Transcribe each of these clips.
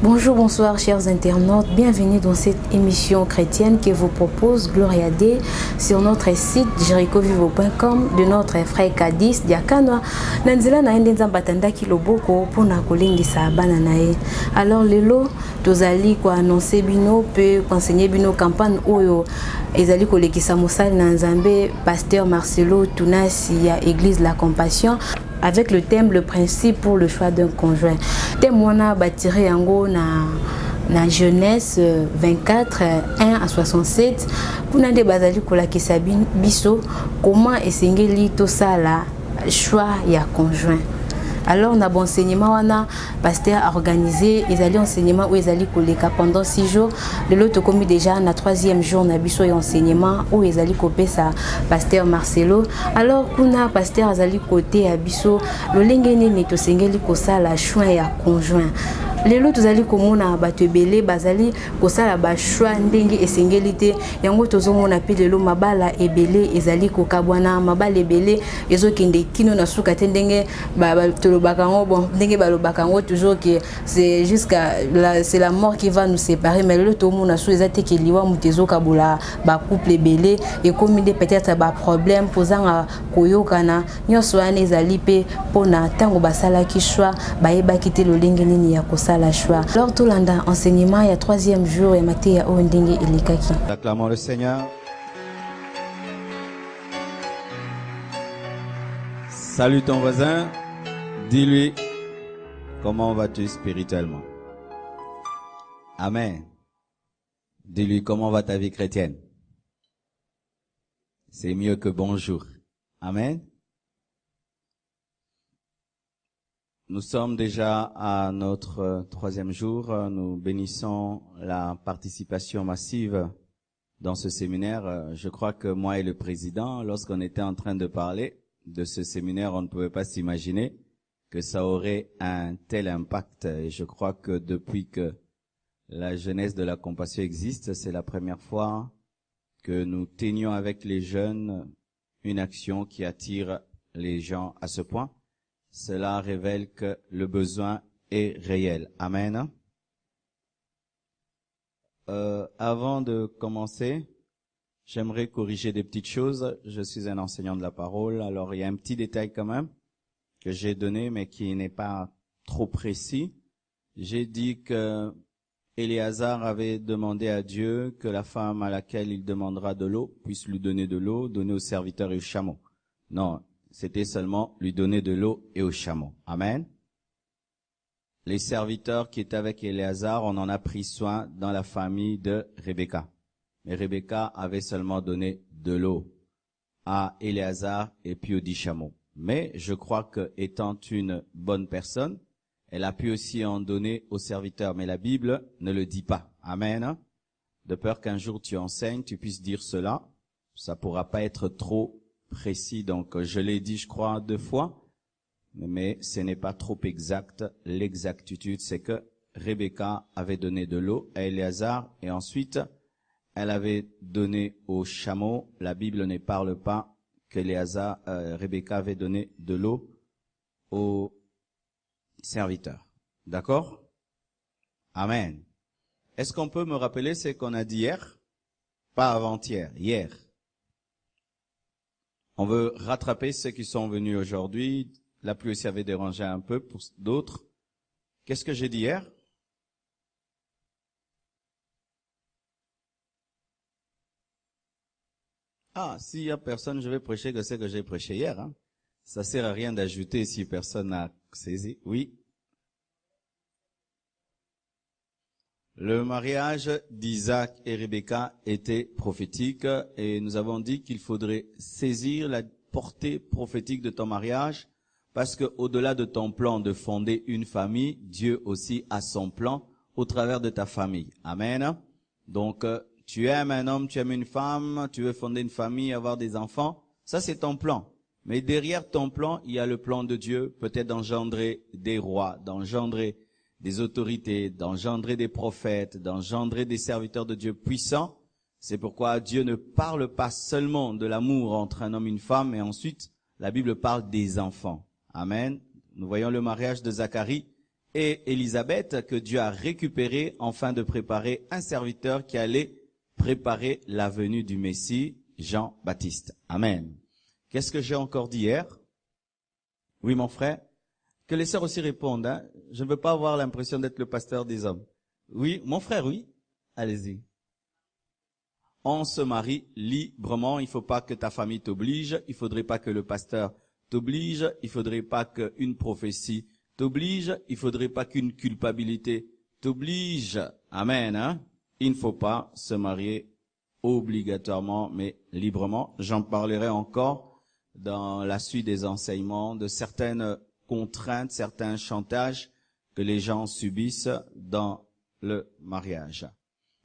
Bonjour, bonsoir chers internautes, bienvenue dans cette émission chrétienne que vous propose Gloria Day sur notre site jerichovivo.com de notre frère Kadis Diakanoa Nanzela na ende nzambatanda kiloboko pona kolingisa bana nae. Alors lelo tozali ko annoncer bino pe enseigner bino campagne oyo ezali kolekisa mosali na Nzambe pasteur Marcelo Tunasi ya Église La Compassion avec le thème le principe pour le choix d'un conjoint. Thème wana batiré yango na Genèse 24 1 à 67 kuna de bazali kolakisa biso comment esengeli tosala choix ya conjoint. Alors na bon enseignement wana pasteur a organisé ezali enseignement où ezali koleka pendant 6 jours. Lelo to komi déjà na 3e jour na biso ya enseignement où ezali kopesa pasteur Marcelo. Alors kuna pasteur azali côté ya biso lolenge nini to sengeli kosala choix ya conjoint. Lelo tozali komona bato ebele bazali kosala ba choix ndenge esengeli te yango tozomona pe lelo mabala ebele ezali kokabwana mabala ebele ezokende kino na suka te ndenge tolobaka ngo bon ndenge balobaka ngo toujours que c'est c'est la mort qui va nous séparer mais lelo tomona su ezate ke liwa mutezo kabola ba couple ebele et comme de peut-être ba problème posanga koyokana nyoso wana ezali pe pona tango basala ki choix bayeba kite lolenge nini ya kosa la choix. Alors tout l'anda enseignement il y a 3e jour et maté ya ondenge elikaki. Acclamons le Seigneur. Salut ton voisin, dis-lui comment vas-tu spirituellement. Amen. Dis-lui comment va ta vie chrétienne. C'est mieux que bonjour. Amen. Nous sommes déjà à notre 3e jour. Nous bénissons la participation massive dans ce séminaire. Je crois que moi et le président, lorsqu'on était en train de parler de ce séminaire, on ne pouvait pas s'imaginer que ça aurait un tel impact. Et je crois que depuis que la jeunesse de la compassion existe, c'est la première fois que nous tenions avec les jeunes une action qui attire les gens à ce point. Cela révèle que le besoin est réel. Amen. Avant de commencer, j'aimerais corriger des petites choses. Je suis un enseignant de la parole, alors il y a un petit détail quand même que j'ai donné, mais qui n'est pas trop précis. J'ai dit que Éléazar avait demandé à Dieu que la femme à laquelle il demandera de l'eau puisse lui donner de l'eau, donner aux serviteurs et aux chameaux. Non. C'était seulement lui donner de l'eau et aux chameaux. Amen. Les serviteurs qui étaient avec Éléazar, on en a pris soin dans la famille de Rebecca. Mais Rebecca avait seulement donné de l'eau à Éléazar et puis aux 10 chameaux. Mais je crois que, étant une bonne personne, elle a pu aussi en donner aux serviteurs. Mais la Bible ne le dit pas. Amen. De peur qu'un jour tu enseignes, tu puisses dire cela. Ça pourra pas être trop précis, donc je l'ai dit je crois 2 fois, mais ce n'est pas trop exact. L'exactitude c'est que Rebecca avait donné de l'eau à Éléazar et ensuite elle avait donné aux chameaux. La Bible ne parle pas que Rebecca avait donné de l'eau aux serviteurs. D'accord? Amen. Est-ce qu'on peut me rappeler ce qu'on a dit hier? Pas avant-hier, hier. On veut rattraper ceux qui sont venus aujourd'hui. La pluie aussi avait dérangé un peu pour d'autres. Qu'est-ce que j'ai dit hier? Ah, s'il y a personne, je vais prêcher que ce que j'ai prêché hier. Hein. Ça sert à rien d'ajouter si personne n'a saisi. Oui. Le mariage d'Isaac et Rebecca était prophétique et nous avons dit qu'il faudrait saisir la portée prophétique de ton mariage parce que au-delà de ton plan de fonder une famille, Dieu aussi a son plan au travers de ta famille. Amen. Donc, tu aimes un homme, tu aimes une femme, tu veux fonder une famille, avoir des enfants, ça c'est ton plan. Mais derrière ton plan, il y a le plan de Dieu, peut-être d'engendrer des rois, d'engendrer des autorités, d'engendrer des prophètes, d'engendrer des serviteurs de Dieu puissants. C'est pourquoi Dieu ne parle pas seulement de l'amour entre un homme et une femme, mais ensuite, la Bible parle des enfants. Amen. Nous voyons le mariage de Zacharie et Élisabeth que Dieu a récupéré afin de préparer un serviteur qui allait préparer la venue du Messie, Jean-Baptiste. Amen. Qu'est-ce que j'ai encore dit hier? Oui, mon frère? Que les sœurs aussi répondent, hein? Je ne veux pas avoir l'impression d'être le pasteur des hommes. Oui, mon frère, oui. Allez-y. On se marie librement. Il ne faut pas que ta famille t'oblige. Il ne faudrait pas que le pasteur t'oblige. Il ne faudrait pas qu'une prophétie t'oblige. Il ne faudrait pas qu'une culpabilité t'oblige. Amen, hein? Il ne faut pas se marier obligatoirement, mais librement. J'en parlerai encore dans la suite des enseignements de certaines contraintes, certains chantages que les gens subissent dans le mariage.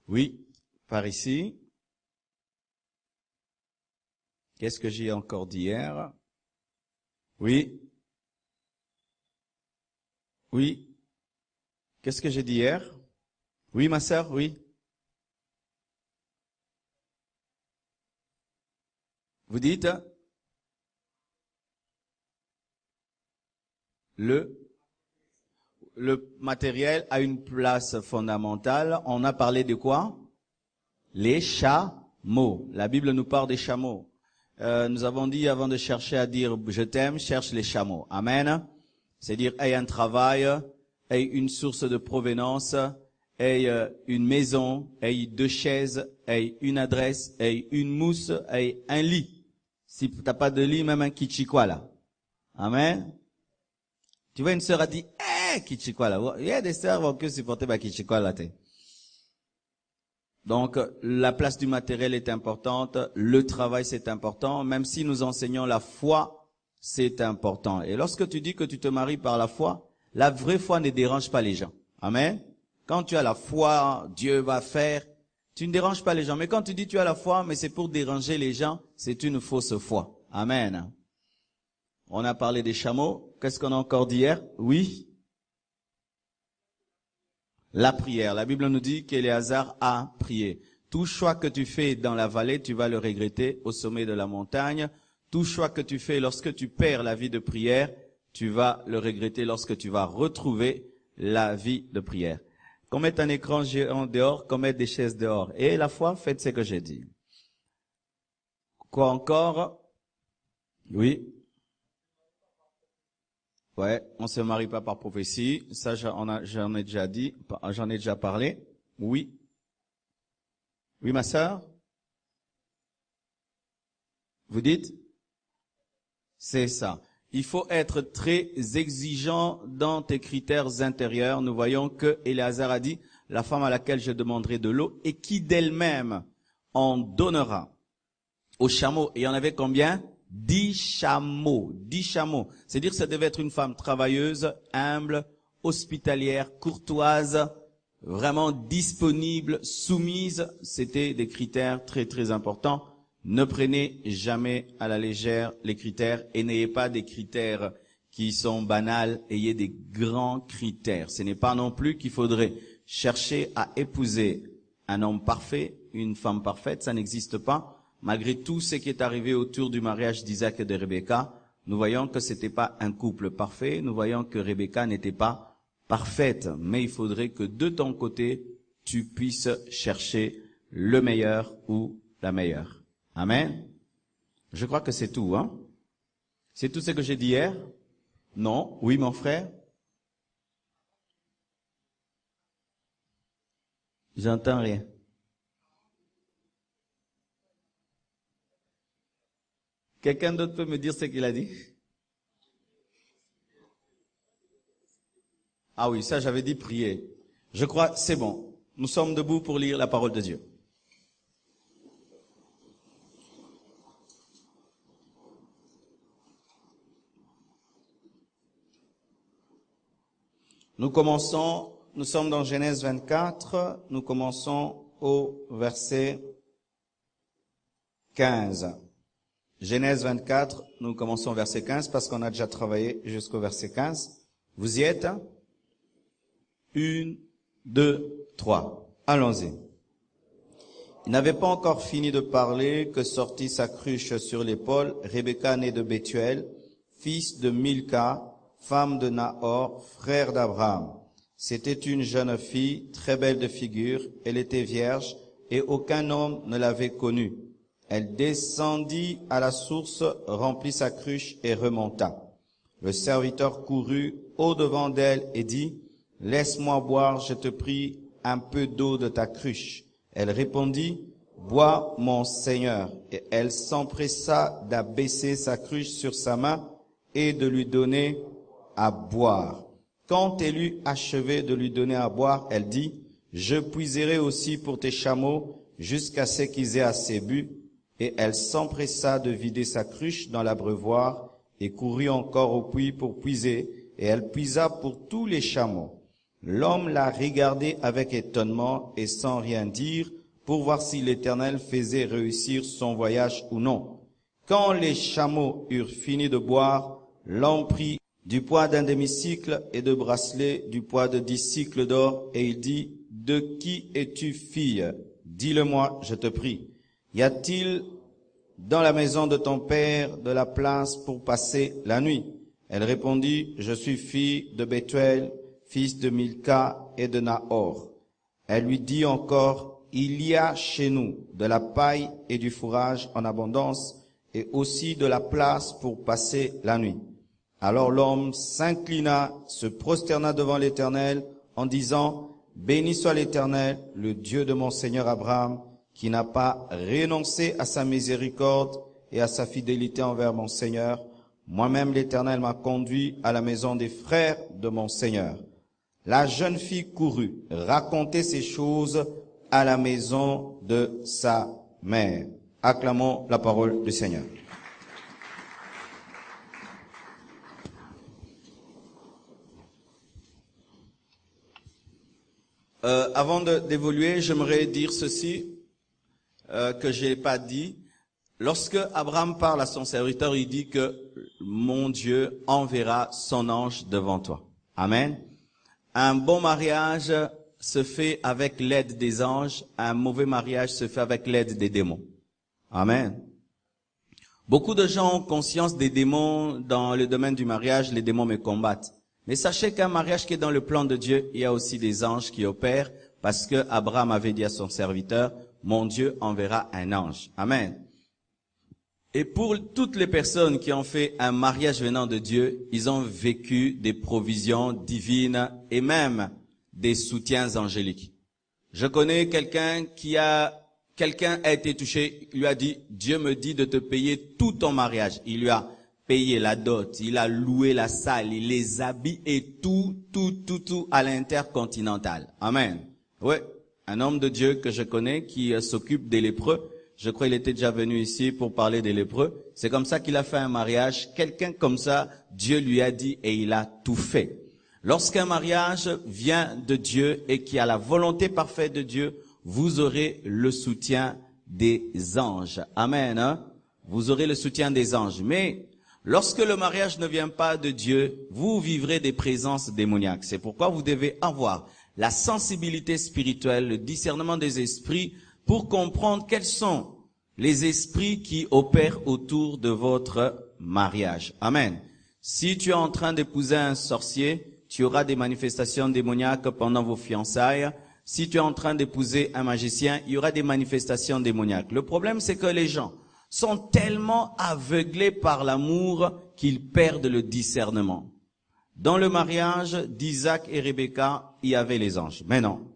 Oui, par ici. Qu'est-ce que j'ai encore dit hier? Oui. Oui. Qu'est-ce que j'ai dit hier? Oui, ma sœur, oui. Vous dites? Le matériel a une place fondamentale. On a parlé de quoi? Les chameaux. La Bible nous parle des chameaux. Nous avons dit avant de chercher à dire je t'aime, cherche les chameaux. Amen. C'est-à-dire, aie un travail, aie une source de provenance, aie une maison, aie 2 chaises, aie une adresse, aie une mousse, aie un lit. Si t'as pas de lit, même un kichikwa là. Amen. Tu vois, une sœur a dit, kichikwa là. Il y a des sœurs qui vont que supporter ma kichikwa là. Donc, la place du matériel est importante, le travail c'est important, même si nous enseignons la foi, c'est important. Et lorsque tu dis que tu te maries par la foi, la vraie foi ne dérange pas les gens. Amen. Quand tu as la foi, Dieu va faire, tu ne déranges pas les gens. Mais quand tu dis tu as la foi, mais c'est pour déranger les gens, c'est une fausse foi. Amen. On a parlé des chameaux. Qu'est-ce qu'on a encore dit hier? Oui. La prière. La Bible nous dit qu'Éléazar a prié. Tout choix que tu fais dans la vallée, tu vas le regretter au sommet de la montagne. Tout choix que tu fais lorsque tu perds la vie de prière, tu vas le regretter lorsque tu vas retrouver la vie de prière. Qu'on mette un écran géant dehors, qu'on mette des chaises dehors. Et la foi, faites ce que j'ai dit. Quoi encore? Oui. Ouais, on se marie pas par prophétie. Ça, j'en ai déjà dit, j'en ai déjà parlé. Oui. Oui, ma sœur? Vous dites? C'est ça. Il faut être très exigeant dans tes critères intérieurs. Nous voyons que Éléazar a dit, la femme à laquelle je demanderai de l'eau et qui d'elle-même en donnera aux chameaux. Et il y en avait combien? 10 chameaux. 10 chameaux. C'est-à-dire que ça devait être une femme travailleuse, humble, hospitalière, courtoise, vraiment disponible, soumise. C'était des critères très très importants. Ne prenez jamais à la légère les critères et n'ayez pas des critères qui sont banals, ayez des grands critères. Ce n'est pas non plus qu'il faudrait chercher à épouser un homme parfait, une femme parfaite, ça n'existe pas. Malgré tout ce qui est arrivé autour du mariage d'Isaac et de Rebecca, nous voyons que c'était pas un couple parfait, nous voyons que Rebecca n'était pas parfaite, mais il faudrait que de ton côté, tu puisses chercher le meilleur ou la meilleure. Amen. Je crois que c'est tout, hein. C'est tout ce que j'ai dit hier? Non? Oui, mon frère? J'entends rien. Quelqu'un d'autre peut me dire ce qu'il a dit? Ah oui, ça j'avais dit prier. Je crois, c'est bon. Nous sommes debout pour lire la parole de Dieu. Nous sommes dans Genèse 24, nous commençons au verset 15. Genèse 24, nous commençons au verset 15 parce qu'on a déjà travaillé jusqu'au verset 15. Vous y êtes? 1, 2, 3. Allons-y. Il n'avait pas encore fini de parler que sortit sa cruche sur l'épaule Rebecca née de Bethuel, fils de Milca, femme de Nahor, frère d'Abraham. C'était une jeune fille, très belle de figure, elle était vierge, et aucun homme ne l'avait connue. Elle descendit à la source, remplit sa cruche et remonta. Le serviteur courut au-devant d'elle et dit, « Laisse-moi boire, je te prie, un peu d'eau de ta cruche. » Elle répondit, « Bois, mon Seigneur. » Et elle s'empressa d'abaisser sa cruche sur sa main et de lui donner à boire. Quand elle eut achevé de lui donner à boire, elle dit, « Je puiserai aussi pour tes chameaux jusqu'à ce qu'ils aient assez bu. » Et elle s'empressa de vider sa cruche dans l'abreuvoir et courut encore au puits pour puiser, et elle puisa pour tous les chameaux. L'homme la regardait avec étonnement et sans rien dire, pour voir si l'Éternel faisait réussir son voyage ou non. Quand les chameaux eurent fini de boire, l'homme prit du poids d'un demi-cycle et de bracelets du poids de 10 cycles d'or, et il dit, « De qui es-tu fille? Dis-le-moi, je te prie. Y a-t-il dans la maison de ton père de la place pour passer la nuit? » Elle répondit, « Je suis fille de Bethuel, fils de Milca et de Nahor. » Elle lui dit encore, « Il y a chez nous de la paille et du fourrage en abondance, et aussi de la place pour passer la nuit. » Alors l'homme s'inclina, se prosterna devant l'Éternel en disant, « Béni soit l'Éternel, le Dieu de mon Seigneur Abraham, qui n'a pas renoncé à sa miséricorde et à sa fidélité envers mon Seigneur. Moi-même, l'Éternel m'a conduit à la maison des frères de mon Seigneur. » La jeune fille courut raconter ces choses à la maison de sa mère. Acclamons la parole du Seigneur. Avant d'évoluer, j'aimerais dire ceci que je n'ai pas dit. Lorsque Abraham parle à son serviteur, il dit que mon Dieu enverra son ange devant toi. Amen. Un bon mariage se fait avec l'aide des anges. Un mauvais mariage se fait avec l'aide des démons. Amen. Beaucoup de gens ont conscience des démons dans le domaine du mariage. Les démons me combattent. Mais sachez qu'un mariage qui est dans le plan de Dieu, il y a aussi des anges qui opèrent, parce que Abraham avait dit à son serviteur, « Mon Dieu enverra un ange. » Amen. Et pour toutes les personnes qui ont fait un mariage venant de Dieu, ils ont vécu des provisions divines et même des soutiens angéliques. Je connais quelqu'un a été touché, il lui a dit, « Dieu me dit de te payer tout ton mariage. » Il lui a payé la dot, il a loué la salle, les habits et tout à l'Intercontinental. Amen. Ouais, un homme de Dieu que je connais qui s'occupe des lépreux. Je crois qu'il était déjà venu ici pour parler des lépreux. C'est comme ça qu'il a fait un mariage. Quelqu'un comme ça, Dieu lui a dit et il a tout fait. Lorsqu'un mariage vient de Dieu et qui a la volonté parfaite de Dieu, vous aurez le soutien des anges. Amen. Hein? Vous aurez le soutien des anges. Mais lorsque le mariage ne vient pas de Dieu, vous vivrez des présences démoniaques. C'est pourquoi vous devez avoir la sensibilité spirituelle, le discernement des esprits pour comprendre quels sont les esprits qui opèrent autour de votre mariage. Amen. Si tu es en train d'épouser un sorcier, tu auras des manifestations démoniaques pendant vos fiançailles. Si tu es en train d'épouser un magicien, il y aura des manifestations démoniaques. Le problème, c'est que les gens sont tellement aveuglés par l'amour qu'ils perdent le discernement. Dans le mariage d'Isaac et Rebecca, il y avait les anges. Mais non.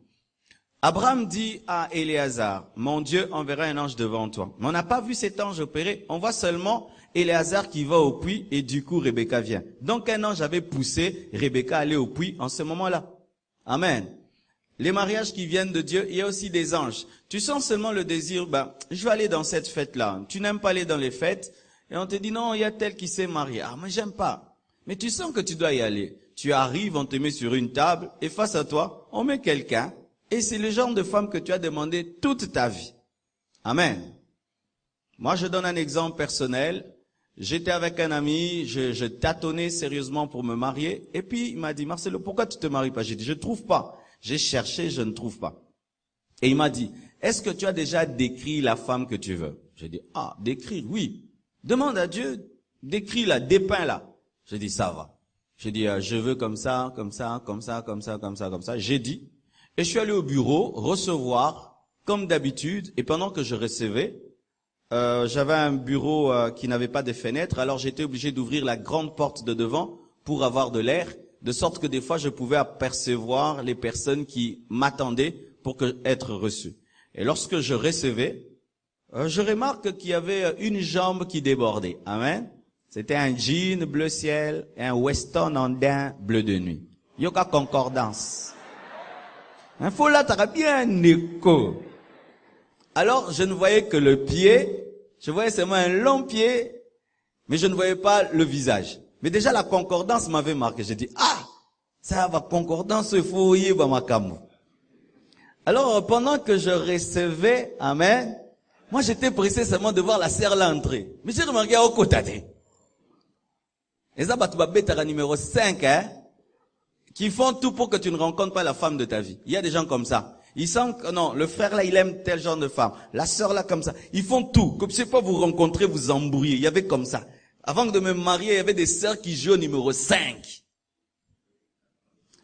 Abraham dit à Éléazar, « Mon Dieu enverra un ange devant toi. » Mais on n'a pas vu cet ange opérer. On voit seulement Éléazar qui va au puits et du coup Rebecca vient. Donc un ange avait poussé Rebecca à aller au puits en ce moment-là. Amen. Les mariages qui viennent de Dieu, il y a aussi des anges. Tu sens seulement le désir, je vais aller dans cette fête-là. Tu n'aimes pas aller dans les fêtes. Et on te dit, non, il y a tel qui s'est marié. Ah, moi j'aime pas. Mais tu sens que tu dois y aller. Tu arrives, on te met sur une table et face à toi, on met quelqu'un. Et c'est le genre de femme que tu as demandé toute ta vie. Amen. Moi, je donne un exemple personnel. j'étais avec un ami, je tâtonnais sérieusement pour me marier. Et puis, il m'a dit, Marcelo, pourquoi tu te maries pas? J'ai dit, je trouve pas. J'ai cherché, je ne trouve pas. Et il m'a dit, est-ce que tu as déjà décrit la femme que tu veux? J'ai dit, ah, décrire, oui. Demande à Dieu, décris-la, dépeins-la. J'ai dit, ça va. J'ai dit, je veux comme ça, comme ça, comme ça, comme ça, comme ça, comme ça. J'ai dit, et je suis allé au bureau recevoir, comme d'habitude, et pendant que je recevais, j'avais un bureau qui n'avait pas de fenêtres, alors j'étais obligé d'ouvrir la grande porte de devant pour avoir de l'air, de sorte que des fois je pouvais apercevoir les personnes qui m'attendaient pour être reçues. Et lorsque je recevais, je remarque qu'il y avait une jambe qui débordait. Amen. C'était un jean bleu ciel et un weston andin bleu de nuit. Yoka concordance. Un faux là, t'as bien écho. Alors, je ne voyais que le pied, je voyais seulement un long pied, mais je ne voyais pas le visage. Mais déjà, la concordance m'avait marqué. J'ai dit, ah, ça va, concordance, il faut y aller. Alors, pendant que je recevais, amen, moi, j'étais pressé seulement de voir la sœur l'entrer. Mais j'ai remarqué au côté. Et ça, bah, numéro 5, hein, qui font tout pour que tu ne rencontres pas la femme de ta vie. Il y a des gens comme ça. Ils sentent que non, le frère là, il aime tel genre de femme. La sœur là, comme ça. Ils font tout. Comme c'est pas vous rencontrer, vous embrouiller. Il y avait comme ça. Avant de me marier, il y avait des sœurs qui jouaient au numéro 5.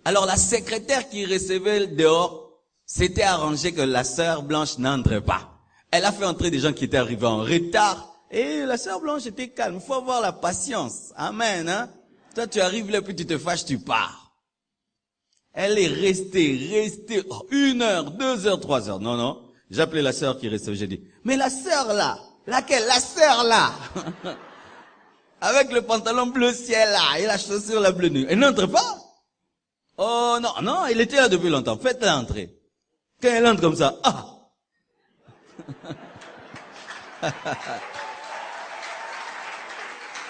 Alors la secrétaire qui recevait dehors, s'était arrangé que la sœur blanche n'entre pas. Elle a fait entrer des gens qui étaient arrivés en retard. Et la sœur blanche était calme. Il faut avoir la patience. Amen, hein. Toi, tu arrives là, puis tu te fâches, tu pars. Elle est restée, 1 heure, 2 heures, 3 heures. Non. J'ai appelé la sœur qui restait. J'ai dit, mais la sœur là, laquelle? La sœur là. Avec le pantalon bleu ciel là, et la chaussure la bleue nuit. Elle n'entre pas? Oh non, elle était là depuis longtemps. Faites-la entrer. Quand elle entre comme ça, ah.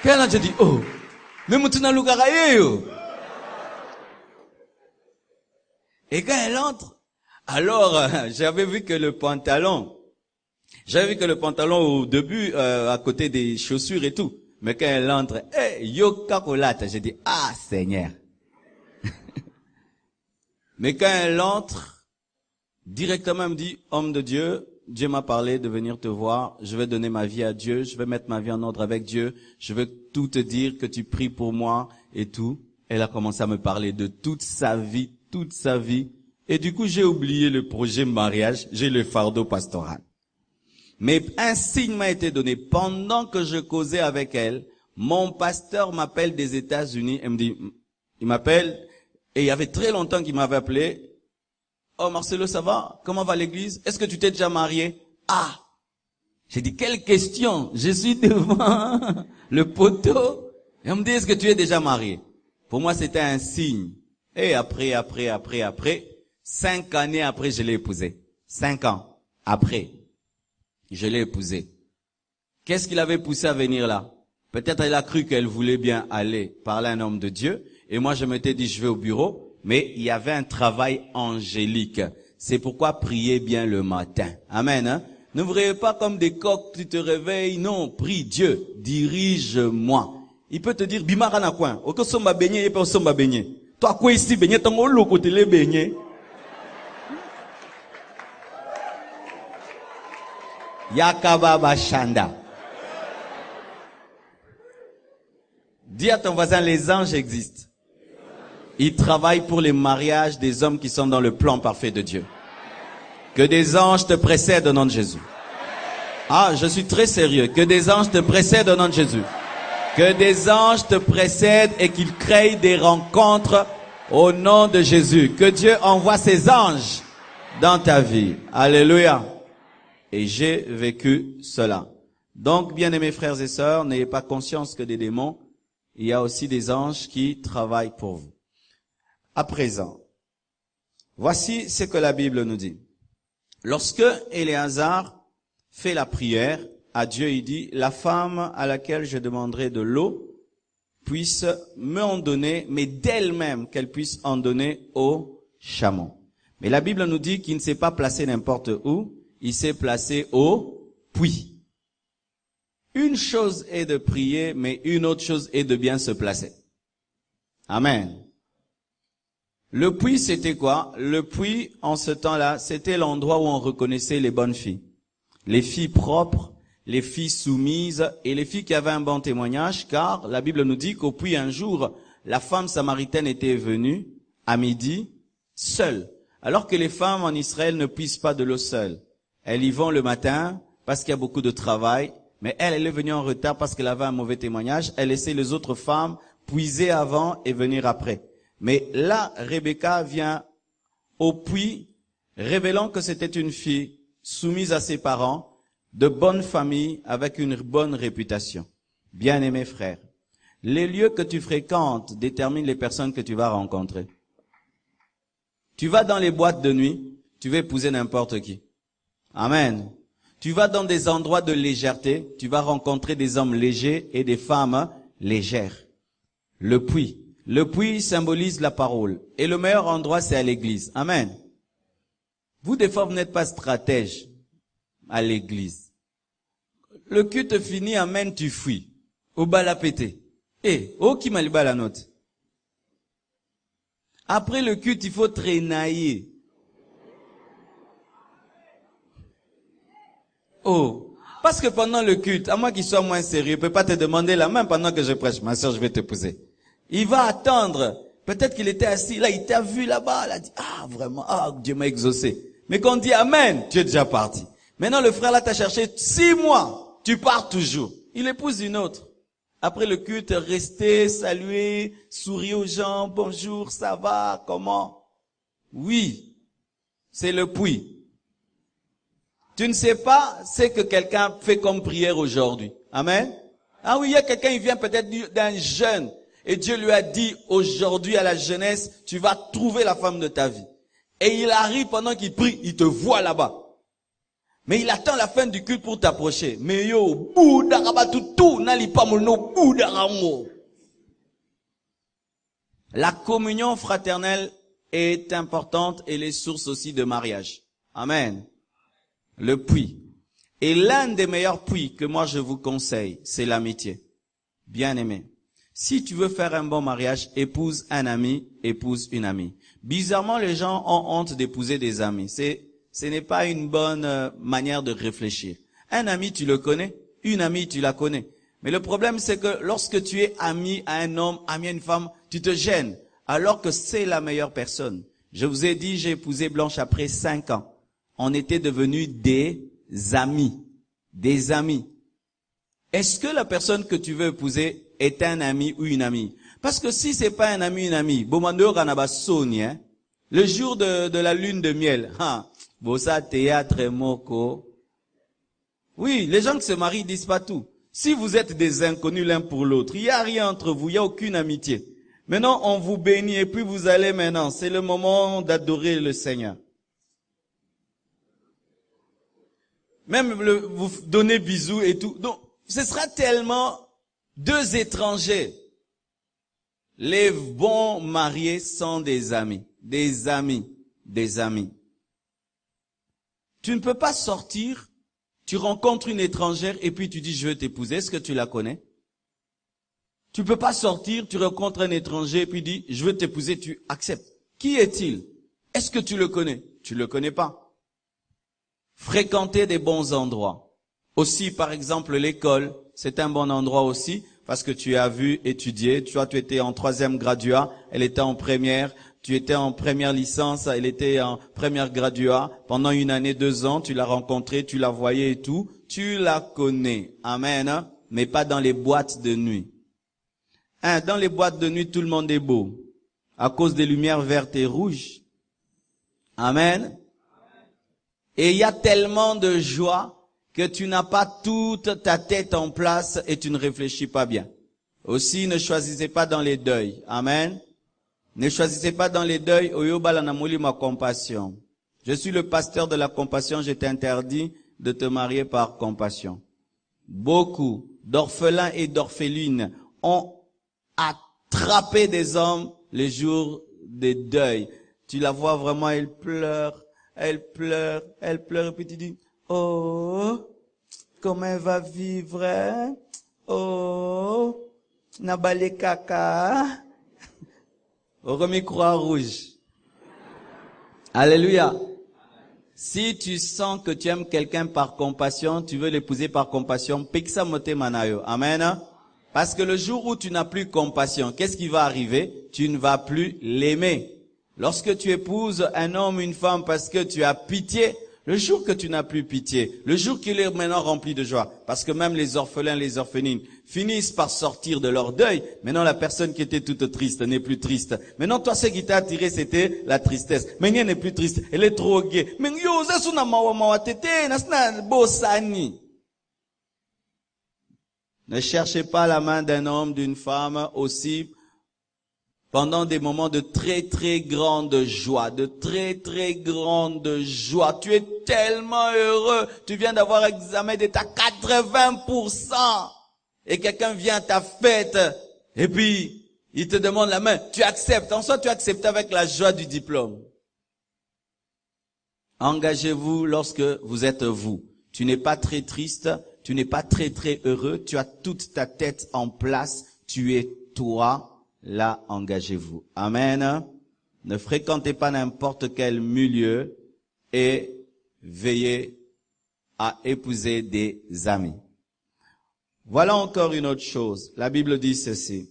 Quand elle entre, je dis, oh, mais moutina lugaraye yo. Et quand elle entre, alors j'avais vu que le pantalon au début à côté des chaussures et tout, mais quand elle entre, yoka kolata, j'ai dit ah Seigneur. Mais quand elle entre, directement elle me dit homme de Dieu, Dieu m'a parlé de venir te voir, je vais donner ma vie à Dieu, je vais mettre ma vie en ordre avec Dieu, je vais tout te dire que tu pries pour moi et tout. Elle a commencé à me parler de toute sa vie. Et du coup, j'ai oublié le projet mariage, j'ai le fardeau pastoral. Mais un signe m'a été donné. Pendant que je causais avec elle, mon pasteur m'appelle des États-Unis. Il m'appelle, et il y avait très longtemps qu'il m'avait appelé. Oh Marcelo, ça va? Comment va l'église? Est-ce que tu t'es déjà marié? Ah! J'ai dit, quelle question? Je suis devant le poteau. Et on me dit, est-ce que tu es déjà marié? Pour moi, c'était un signe. Et après, 5 années après, je l'ai épousée. 5 ans après, je l'ai épousée. Qu'est-ce qui l'avait poussé à venir là? Peut-être elle a cru qu'elle voulait bien aller parler à un homme de Dieu. Et moi, je m'étais dit, je vais au bureau. Mais il y avait un travail angélique. C'est pourquoi priez bien le matin. Amen, hein? Ne vous réveillez pas comme des coqs, tu te réveilles. Non, prie Dieu. Dirige-moi. Il peut te dire, bimara na coin. Oko somba beigné, et pas somba beigné. Toi, quoi ici, beigné, ton olo côté les beigné. Yakababa Shanda. Dis à ton voisin, les anges existent. Ils travaillent pour les mariages des hommes qui sont dans le plan parfait de Dieu. Que des anges te précèdent au nom de Jésus. Ah, je suis très sérieux. Que des anges te précèdent au nom de Jésus. Que des anges te précèdent et qu'ils créent des rencontres au nom de Jésus. Que Dieu envoie ses anges dans ta vie. Alléluia. Et j'ai vécu cela. Donc, bien-aimés frères et sœurs, n'ayez pas conscience que des démons, il y a aussi des anges qui travaillent pour vous. À présent, voici ce que la Bible nous dit. Lorsque Éléazar fait la prière à Dieu, il dit, la femme à laquelle je demanderai de l'eau puisse me en donner, mais d'elle-même qu'elle puisse en donner au chameau. Mais la Bible nous dit qu'il ne s'est pas placé n'importe où, il s'est placé au puits. Une chose est de prier, mais une autre chose est de bien se placer. Amen. Le puits, c'était quoi? Le puits, en ce temps-là, c'était l'endroit où on reconnaissait les bonnes filles. Les filles propres, les filles soumises et les filles qui avaient un bon témoignage, car la Bible nous dit qu'au puits, un jour, la femme samaritaine était venue à midi, seule. Alors que les femmes en Israël ne puissent pas de l'eau seule. Elles y vont le matin parce qu'il y a beaucoup de travail. Mais elle est venue en retard parce qu'elle avait un mauvais témoignage. Elle laissait les autres femmes puiser avant et venir après. Mais là, Rebecca vient au puits, révélant que c'était une fille soumise à ses parents, de bonne famille, avec une bonne réputation. Bien-aimés frères, les lieux que tu fréquentes déterminent les personnes que tu vas rencontrer. Tu vas dans les boîtes de nuit, tu vas épouser n'importe qui. Amen. Tu vas dans des endroits de légèreté, tu vas rencontrer des hommes légers et des femmes légères. Le puits symbolise la parole. Et le meilleur endroit, c'est à l'église. Amen. Vous, des fois, vous n'êtes pas stratège à l'église. Le culte fini, amen, tu fuis. Au bal à péter. Qui m'a la note. Après le culte, il faut traînailler. Parce que pendant le culte, à moins qu'il soit moins sérieux, il peut pas te demander la main pendant que je prêche. Ma soeur, je vais t'épouser. Il va attendre. Peut-être qu'il était assis là, il t'a vu là-bas, il a dit, vraiment, Dieu m'a exaucé. Mais quand on dit amen, tu es déjà parti. Maintenant, le frère là t'a cherché 6 mois, tu pars toujours. Il épouse une autre. Après le culte, rester, saluer, sourire aux gens, bonjour, ça va, comment? Oui, c'est le puits. Tu ne sais pas ce que quelqu'un fait comme prière aujourd'hui. Amen. Oui, il y a quelqu'un, il vient peut-être d'un jeune. Et Dieu lui a dit, aujourd'hui à la jeunesse, tu vas trouver la femme de ta vie. Et il arrive pendant qu'il prie, il te voit là-bas. Mais il attend la fin du culte pour t'approcher. Mais la communion fraternelle est importante et les sources aussi de mariage. Amen. Le puits. Et l'un des meilleurs puits que moi je vous conseille, c'est l'amitié. Bien aimé. Si tu veux faire un bon mariage, épouse un ami, épouse une amie. Bizarrement, les gens ont honte d'épouser des amis. Ce n'est pas une bonne manière de réfléchir. Un ami, tu le connais. Une amie, tu la connais. Mais le problème, c'est que lorsque tu es ami à un homme, ami à une femme, tu te gênes. Alors que c'est la meilleure personne. Je vous ai dit, j'ai épousé Blanche après 5 ans. On était devenus des amis. Des amis. Est-ce que la personne que tu veux épouser est un ami ou une amie? Parce que si c'est pas un ami, une amie, le jour de la lune de miel, bossa théâtre moko. Oui, les gens qui se marient disent pas tout. Si vous êtes des inconnus l'un pour l'autre, il y a rien entre vous, il y a aucune amitié. Maintenant, on vous bénit et puis vous allez maintenant. C'est le moment d'adorer le Seigneur. Même vous donnez bisous et tout. Donc, ce sera tellement 2 étrangers. Les bons mariés sont des amis. Des amis. Des amis. Tu ne peux pas sortir, tu rencontres une étrangère et puis tu dis je veux t'épouser. Est-ce que tu la connais? Tu peux pas sortir, tu rencontres un étranger et puis dis je veux t'épouser, tu acceptes. Qui est-il? Est-ce que tu le connais? Tu le connais pas. Fréquenter des bons endroits. Aussi, par exemple, l'école, c'est un bon endroit aussi, parce que tu as vu étudier. Tu vois, tu étais en 3e gradua, elle était en première. Tu étais en première licence, elle était en première gradua. Pendant 1 année, 2 ans, tu l'as rencontrée, tu la voyais et tout. Tu la connais. Amen. Mais pas dans les boîtes de nuit. Dans les boîtes de nuit, tout le monde est beau. À cause des lumières vertes et rouges. Amen. Et il y a tellement de joie que tu n'as pas toute ta tête en place et tu ne réfléchis pas bien. Aussi, ne choisissez pas dans les deuils. Amen. Ne choisissez pas dans les deuils. Ma compassion. Je suis le pasteur de la compassion. Je t'interdis de te marier par compassion. Beaucoup d'orphelins et d'orphelines ont attrapé des hommes les jours des deuils. Tu la vois vraiment, elle pleure, et puis tu dis, comme comment elle va vivre, hein? Oh, Nabale Kaka. Au remis Croix-Rouge. Alléluia. Si tu sens que tu aimes quelqu'un par compassion, tu veux l'épouser par compassion, pixa mote manayo. Amen. Parce que le jour où tu n'as plus compassion, qu'est-ce qui va arriver? Tu ne vas plus l'aimer. Lorsque tu épouses un homme, une femme parce que tu as pitié, le jour que tu n'as plus pitié, le jour qu'il est maintenant rempli de joie, parce que même les orphelins, les orphelines finissent par sortir de leur deuil. Maintenant, la personne qui était toute triste n'est plus triste. Maintenant, toi, ce qui t'a attiré, c'était la tristesse. Mais elle n'est plus triste. Elle est trop gaie. Mais yo, ne cherchez pas la main d'un homme, d'une femme aussi pendant des moments de très très grande joie, de très très grande joie. Tu es tellement heureux, tu viens d'avoir examen d'état 80%. Et quelqu'un vient à ta fête, et puis il te demande la main, tu acceptes. En soi, tu acceptes avec la joie du diplôme. Engagez-vous lorsque vous êtes vous. Tu n'es pas très triste, tu n'es pas très très heureux, tu as toute ta tête en place, tu es toi. Là, engagez-vous. Amen. Ne fréquentez pas n'importe quel milieu et veillez à épouser des amis. Voilà encore une autre chose. La Bible dit ceci.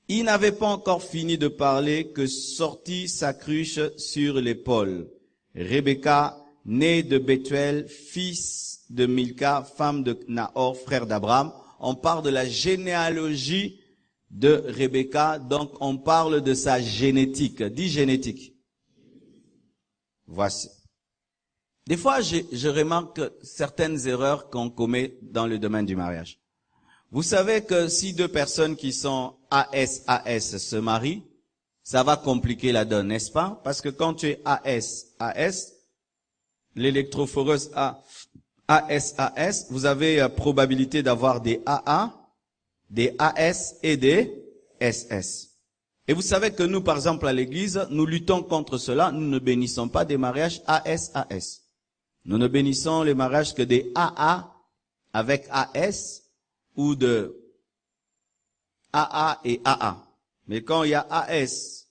Il n'avait pas encore fini de parler que sortit sa cruche sur l'épaule. Rebecca, née de Bethuel, fils de Milka, femme de Nahor, frère d'Abraham. On parle de la généalogie de Rebecca, donc on parle de sa génétique. Dis génétique. Voici. Des fois, je remarque certaines erreurs qu'on commet dans le domaine du mariage. Vous savez que si deux personnes qui sont AS se marient, ça va compliquer la donne, n'est-ce pas? Parce que quand tu es AS, l'électrophoreuse AS, vous avez probabilité d'avoir des AA, des AS et des SS. Et vous savez que nous, par exemple, à l'église, nous luttons contre cela. Nous ne bénissons pas des mariages AS. Nous ne bénissons les mariages que des AA avec AS ou de AA et AA. Mais quand il y a AS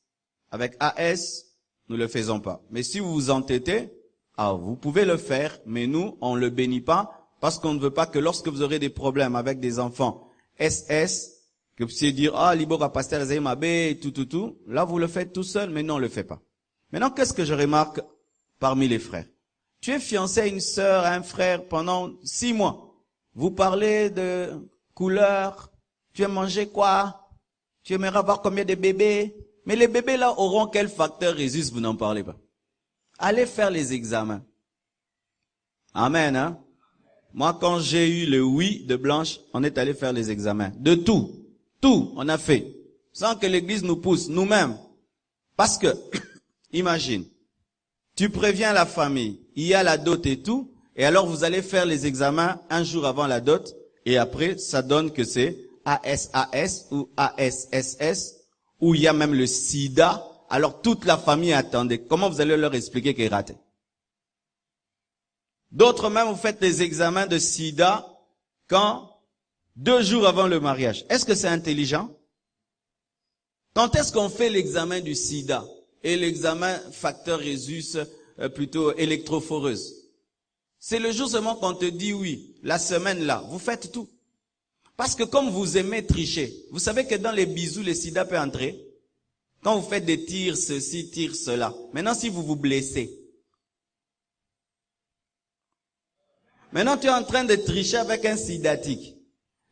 avec AS, nous le faisons pas. Mais si vous vous entêtez, vous pouvez le faire, mais nous, on le bénit pas parce qu'on ne veut pas que lorsque vous aurez des problèmes avec des enfants SS, que vous puissiez dire, Libora Pastel Zaymabe, tout. Là, vous le faites tout seul, mais non, on le fait pas. Maintenant, qu'est-ce que je remarque parmi les frères? Tu es fiancé à une sœur, à un frère pendant 6 mois. Vous parlez de couleur. Tu aimes manger quoi? Tu aimerais avoir combien de bébés? Mais les bébés là auront quel facteur rhésus? Vous n'en parlez pas. Allez faire les examens. Amen, hein? Moi, quand j'ai eu le oui de Blanche, on est allé faire les examens. De tout. Tout, on a fait. Sans que l'église nous pousse, nous-mêmes. Parce que, imagine, tu préviens la famille, il y a la dot et tout, et alors vous allez faire les examens un jour avant la dot, et après, ça donne que c'est ASAS ou ASSS, où il y a même le sida. Alors toute la famille attendait. Comment vous allez leur expliquer qu'il est raté? D'autres même, vous faites les examens de sida quand 2 jours avant le mariage. Est-ce que c'est intelligent? Quand est-ce qu'on fait l'examen du sida et l'examen facteur rhésus, plutôt électrophoreuse? C'est le jour seulement qu'on te dit oui, la semaine là, vous faites tout. Parce que comme vous aimez tricher, vous savez que dans les bisous, le sida peut entrer. Quand vous faites des tirs ceci, tirs cela. Maintenant, si vous vous blessez, maintenant, tu es en train de tricher avec un sidatique.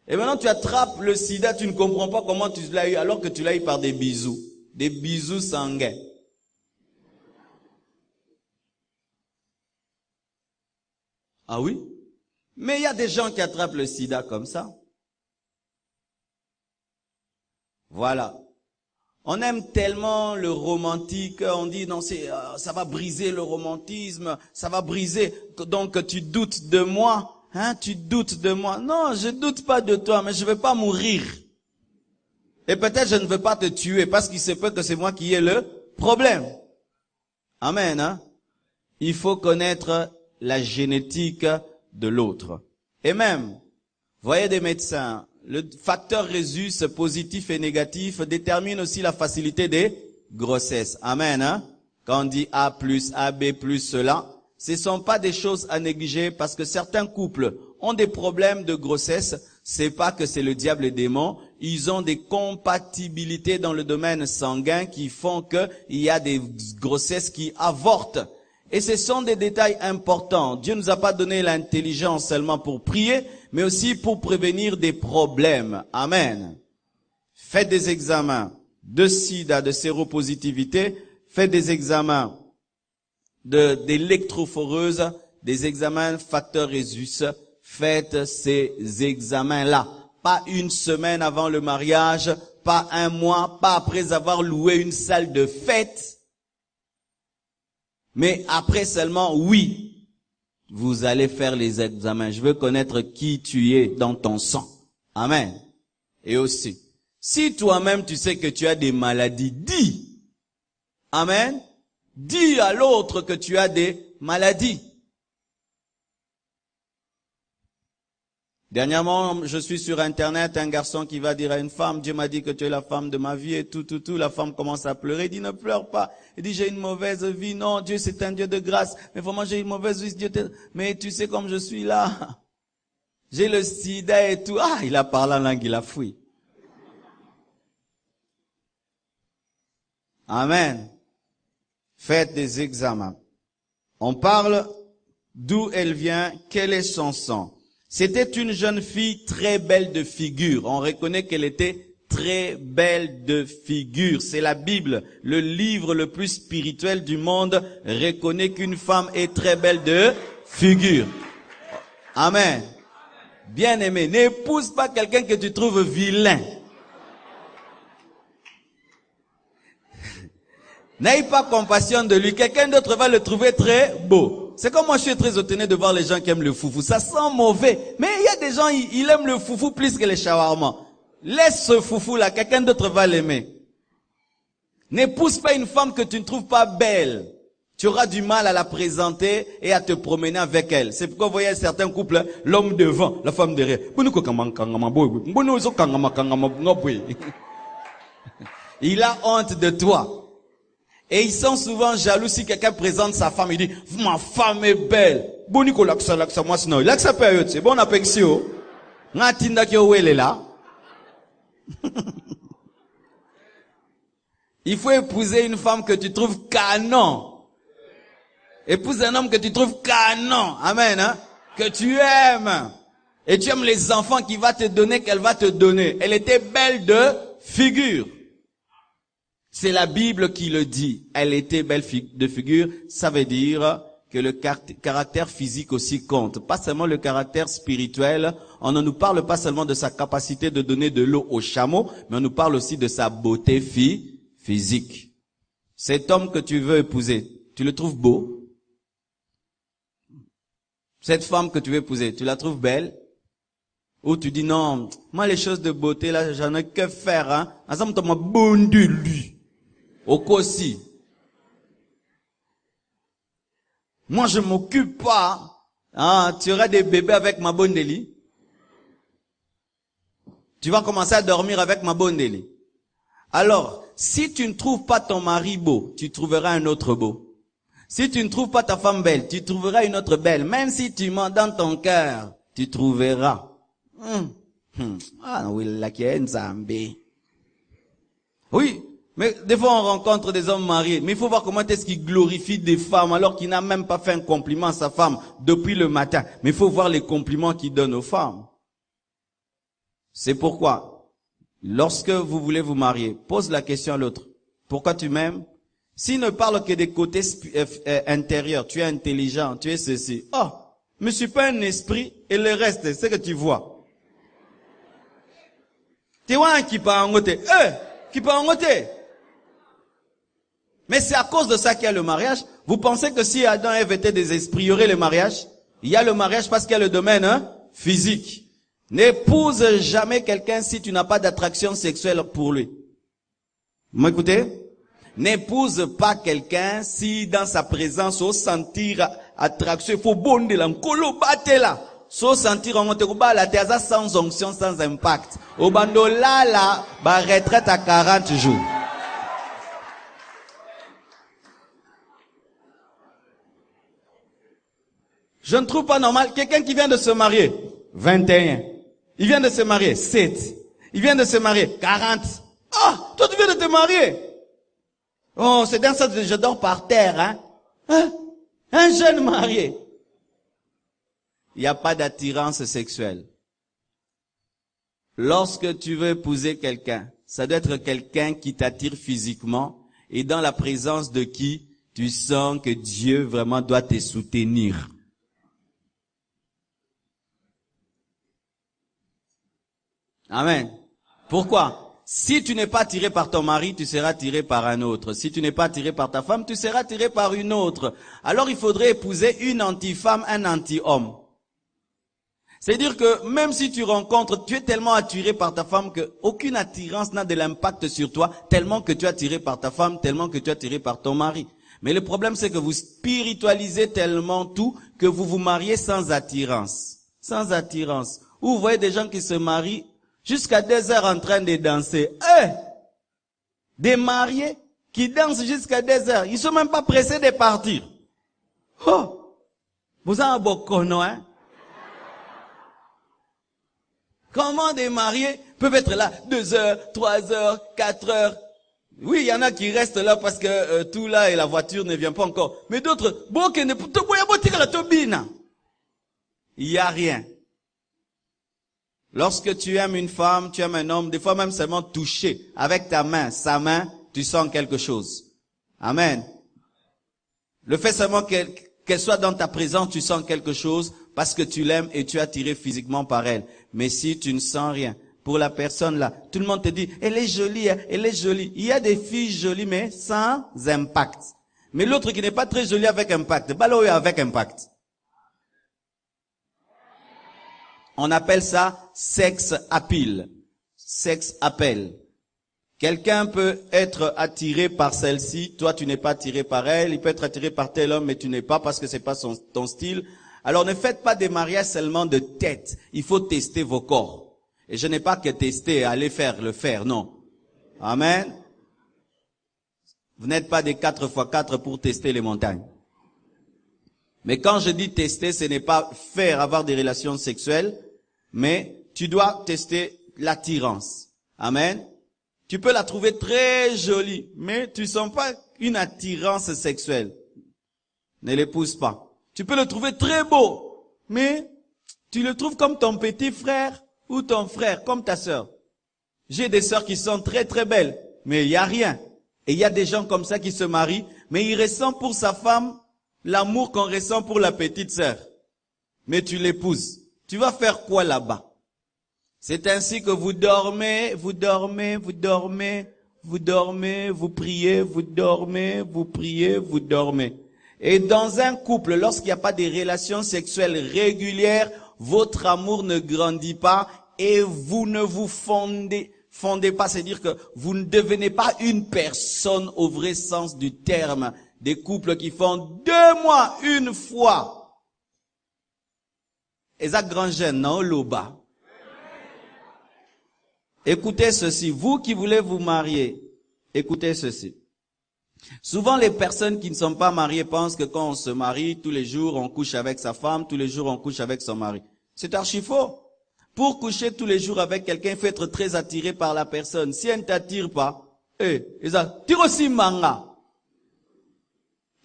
Et maintenant, tu attrapes le sida, tu ne comprends pas comment tu l'as eu, alors que tu l'as eu par des bisous sanguins. Ah oui? Mais il y a des gens qui attrapent le sida comme ça. Voilà. On aime tellement le romantique, on dit non, ça va briser le romantisme, ça va briser, donc tu doutes de moi. Hein, tu doutes de moi. Non, je doute pas de toi, mais je veux pas mourir. Et peut-être je ne veux pas te tuer, parce qu'il se peut que c'est moi qui ai le problème. Amen, hein. Il faut connaître la génétique de l'autre. Et même, voyez des médecins, le facteur rhésus positif et négatif détermine aussi la facilité des grossesses. Amen, hein? Quand on dit A+, AB+, cela, ce sont pas des choses à négliger parce que certains couples ont des problèmes de grossesse. C'est pas que c'est le diable et le démon. Ils ont des compatibilités dans le domaine sanguin qui font qu'il y a des grossesses qui avortent. Et ce sont des détails importants. Dieu nous a pas donné l'intelligence seulement pour prier, mais aussi pour prévenir des problèmes. Amen. Faites des examens de sida, de séropositivité. Faites des examens d'électrophoreuse, des examens facteur rhésus. Faites ces examens-là. Pas une semaine avant le mariage, pas un mois, pas après avoir loué une salle de fête. Mais après seulement, oui, vous allez faire les examens. Je veux connaître qui tu es dans ton sang. Amen. Et aussi, si toi-même tu sais que tu as des maladies, dis. Amen. Dis à l'autre que tu as des maladies. Dernièrement, je suis sur Internet, un garçon qui va dire à une femme, Dieu m'a dit que tu es la femme de ma vie et tout. La femme commence à pleurer. Il dit, ne pleure pas. Il dit, j'ai une mauvaise vie. Non, Dieu, c'est un Dieu de grâce. Mais vraiment, j'ai une mauvaise vie. Dieu mais tu sais comme je suis là. J'ai le sida et tout. Ah, il a parlé en langue, il a fui. Amen. Faites des examens. On parle d'où elle vient, quel est son sang. C'était une jeune fille très belle de figure. On reconnaît qu'elle était très belle de figure. C'est la Bible, le livre le plus spirituel du monde, reconnaît qu'une femme est très belle de figure. Amen. Bien-aimé, n'épouse pas quelqu'un que tu trouves vilain. N'aie pas compassion de lui. Quelqu'un d'autre va le trouver très beau. C'est comme moi, je suis très étonné de voir les gens qui aiment le foufou. Ça sent mauvais. Mais il y a des gens, ils aiment le foufou plus que les shawarma. Laisse ce foufou-là, quelqu'un d'autre va l'aimer. N'épouse pas une femme que tu ne trouves pas belle. Tu auras du mal à la présenter et à te promener avec elle. C'est pourquoi vous voyez certains couples, l'homme devant, la femme derrière. Il a honte de toi. Et ils sont souvent jaloux si quelqu'un présente sa femme. Il dit, ma femme est belle. Boniko laksa moi sinon. Laksa période, c'est bon appexio. Ngatinda ki où elle est là. Il faut épouser une femme que tu trouves canon. Épouse un homme que tu trouves canon. Amen, hein. Que tu aimes. Et tu aimes les enfants qu'il va te donner, qu'elle va te donner. Elle était belle de figure. C'est la Bible qui le dit. Elle était belle de figure. Ça veut dire que le caractère physique aussi compte. Pas seulement le caractère spirituel. On ne nous parle pas seulement de sa capacité de donner de l'eau au chameau, mais on nous parle aussi de sa beauté physique. Cet homme que tu veux épouser, tu le trouves beau? Cette femme que tu veux épouser, tu la trouves belle? Ou tu dis non, moi les choses de beauté là, j'en ai que faire, hein. Ensemble, t'as ma bonne de lui. Au Kossi. Moi, je m'occupe pas. Ah, tu auras des bébés avec ma bonne délit. Tu vas commencer à dormir avec ma bonne délit. Alors, si tu ne trouves pas ton mari beau, tu trouveras un autre beau. Si tu ne trouves pas ta femme belle, tu trouveras une autre belle. Même si tu mens dans ton cœur, tu trouveras. Ah, oui, la qui est Nzambe. Oui. Mais des fois, on rencontre des hommes mariés. Mais il faut voir comment est-ce qu'ils glorifient des femmes alors qu'il n'a même pas fait un compliment à sa femme depuis le matin. Mais il faut voir les compliments qu'il donne aux femmes. C'est pourquoi, lorsque vous voulez vous marier, pose la question à l'autre. Pourquoi tu m'aimes? S'il ne parle que des côtés intérieurs, tu es intelligent, tu es ceci. Oh, mais je suis pas un esprit et le reste, c'est que tu vois. Tu vois un qui part en côté. Qui part en côté. Mais c'est à cause de ça qu'il y a le mariage. Vous pensez que si Adam et Ève étaient des esprits, il y aurait le mariage? Il y a le mariage parce qu'il y a le domaine physique. N'épouse jamais quelqu'un si tu n'as pas d'attraction sexuelle pour lui. Vous m'écoutez? N'épouse pas quelqu'un si dans sa présence, au sentir attraction, il faut bonder là, nkolo bate là. So sentir en te la terre sans onction, sans impact. Au bando là, ba retraite à 40 jours. Je ne trouve pas normal. Quelqu'un qui vient de se marier, 21. Il vient de se marier, 7. Il vient de se marier, 40. Ah, toi tu viens de te marier. Oh, c'est dans ça que je dors par terre, hein. Un jeune marié. Il n'y a pas d'attirance sexuelle. Lorsque tu veux épouser quelqu'un, ça doit être quelqu'un qui t'attire physiquement et dans la présence de qui tu sens que Dieu vraiment doit te soutenir. Amen. Pourquoi? Si tu n'es pas attiré par ton mari, tu seras attiré par un autre. Si tu n'es pas attiré par ta femme, tu seras attiré par une autre. Alors il faudrait épouser une anti-femme, un anti-homme. C'est-à-dire que même si tu rencontres, tu es tellement attiré par ta femme que aucune attirance n'a de l'impact sur toi, tellement que tu es attiré par ta femme, tellement que tu es attiré par ton mari. Mais le problème, c'est que vous spiritualisez tellement tout que vous vous mariez sans attirance. Sans attirance. Ou vous voyez des gens qui se marient jusqu'à 2 heures en train de danser. Des mariés qui dansent jusqu'à 2 heures. Ils sont même pas pressés de partir. Oh! Vous avez un beau cono, hein? Comment des mariés peuvent être là 2 heures, 3 heures, 4 heures? Oui, il y en a qui restent là parce que tout là et la voiture ne vient pas encore. Mais d'autres, il y a rien. Lorsque tu aimes une femme, tu aimes un homme, des fois même seulement toucher avec ta main, sa main, tu sens quelque chose. Amen. Le fait seulement qu'elle soit dans ta présence, tu sens quelque chose parce que tu l'aimes et tu es attiré physiquement par elle. Mais si tu ne sens rien, pour la personne là, tout le monde te dit, elle est jolie, hein, elle est jolie. Il y a des filles jolies mais sans impact. Mais l'autre qui n'est pas très jolie avec impact, baloé avec impact. On appelle ça sex appeal. Sex appel. Quelqu'un peut être attiré par celle-ci, toi tu n'es pas attiré par elle, il peut être attiré par tel homme mais tu n'es pas parce que c'est pas ton style. Alors ne faites pas des mariages seulement de tête, il faut tester vos corps. Et je n'ai pas que tester, aller le faire, non. Amen. Vous n'êtes pas des 4x4 pour tester les montagnes. Mais quand je dis tester, ce n'est pas avoir des relations sexuelles, mais tu dois tester l'attirance. Amen. Tu peux la trouver très jolie, mais tu sens pas une attirance sexuelle. Ne l'épouse pas. Tu peux le trouver très beau, mais tu le trouves comme ton petit frère ou ton frère, comme ta sœur. J'ai des sœurs qui sont très très belles, mais il y a rien. Et il y a des gens comme ça qui se marient, mais il ressent pour sa femme l'amour qu'on ressent pour la petite sœur. Mais tu l'épouses. Tu vas faire quoi là-bas? C'est ainsi que vous dormez, vous dormez, vous dormez, vous dormez, vous priez, vous dormez, vous priez, vous dormez. Et dans un couple, lorsqu'il n'y a pas de relations sexuelles régulières, votre amour ne grandit pas et vous ne vous fondez pas. C'est-à-dire que vous ne devenez pas une personne au vrai sens du terme. Des couples qui font 2 mois une fois. Et ça grand jeune, non, Loba. Écoutez ceci, vous qui voulez vous marier, écoutez ceci. Souvent, les personnes qui ne sont pas mariées pensent que quand on se marie, tous les jours, on couche avec sa femme, tous les jours, on couche avec son mari. C'est archi faux. Pour coucher tous les jours avec quelqu'un, il faut être très attiré par la personne. Si elle ne t'attire pas, tire aussi manga.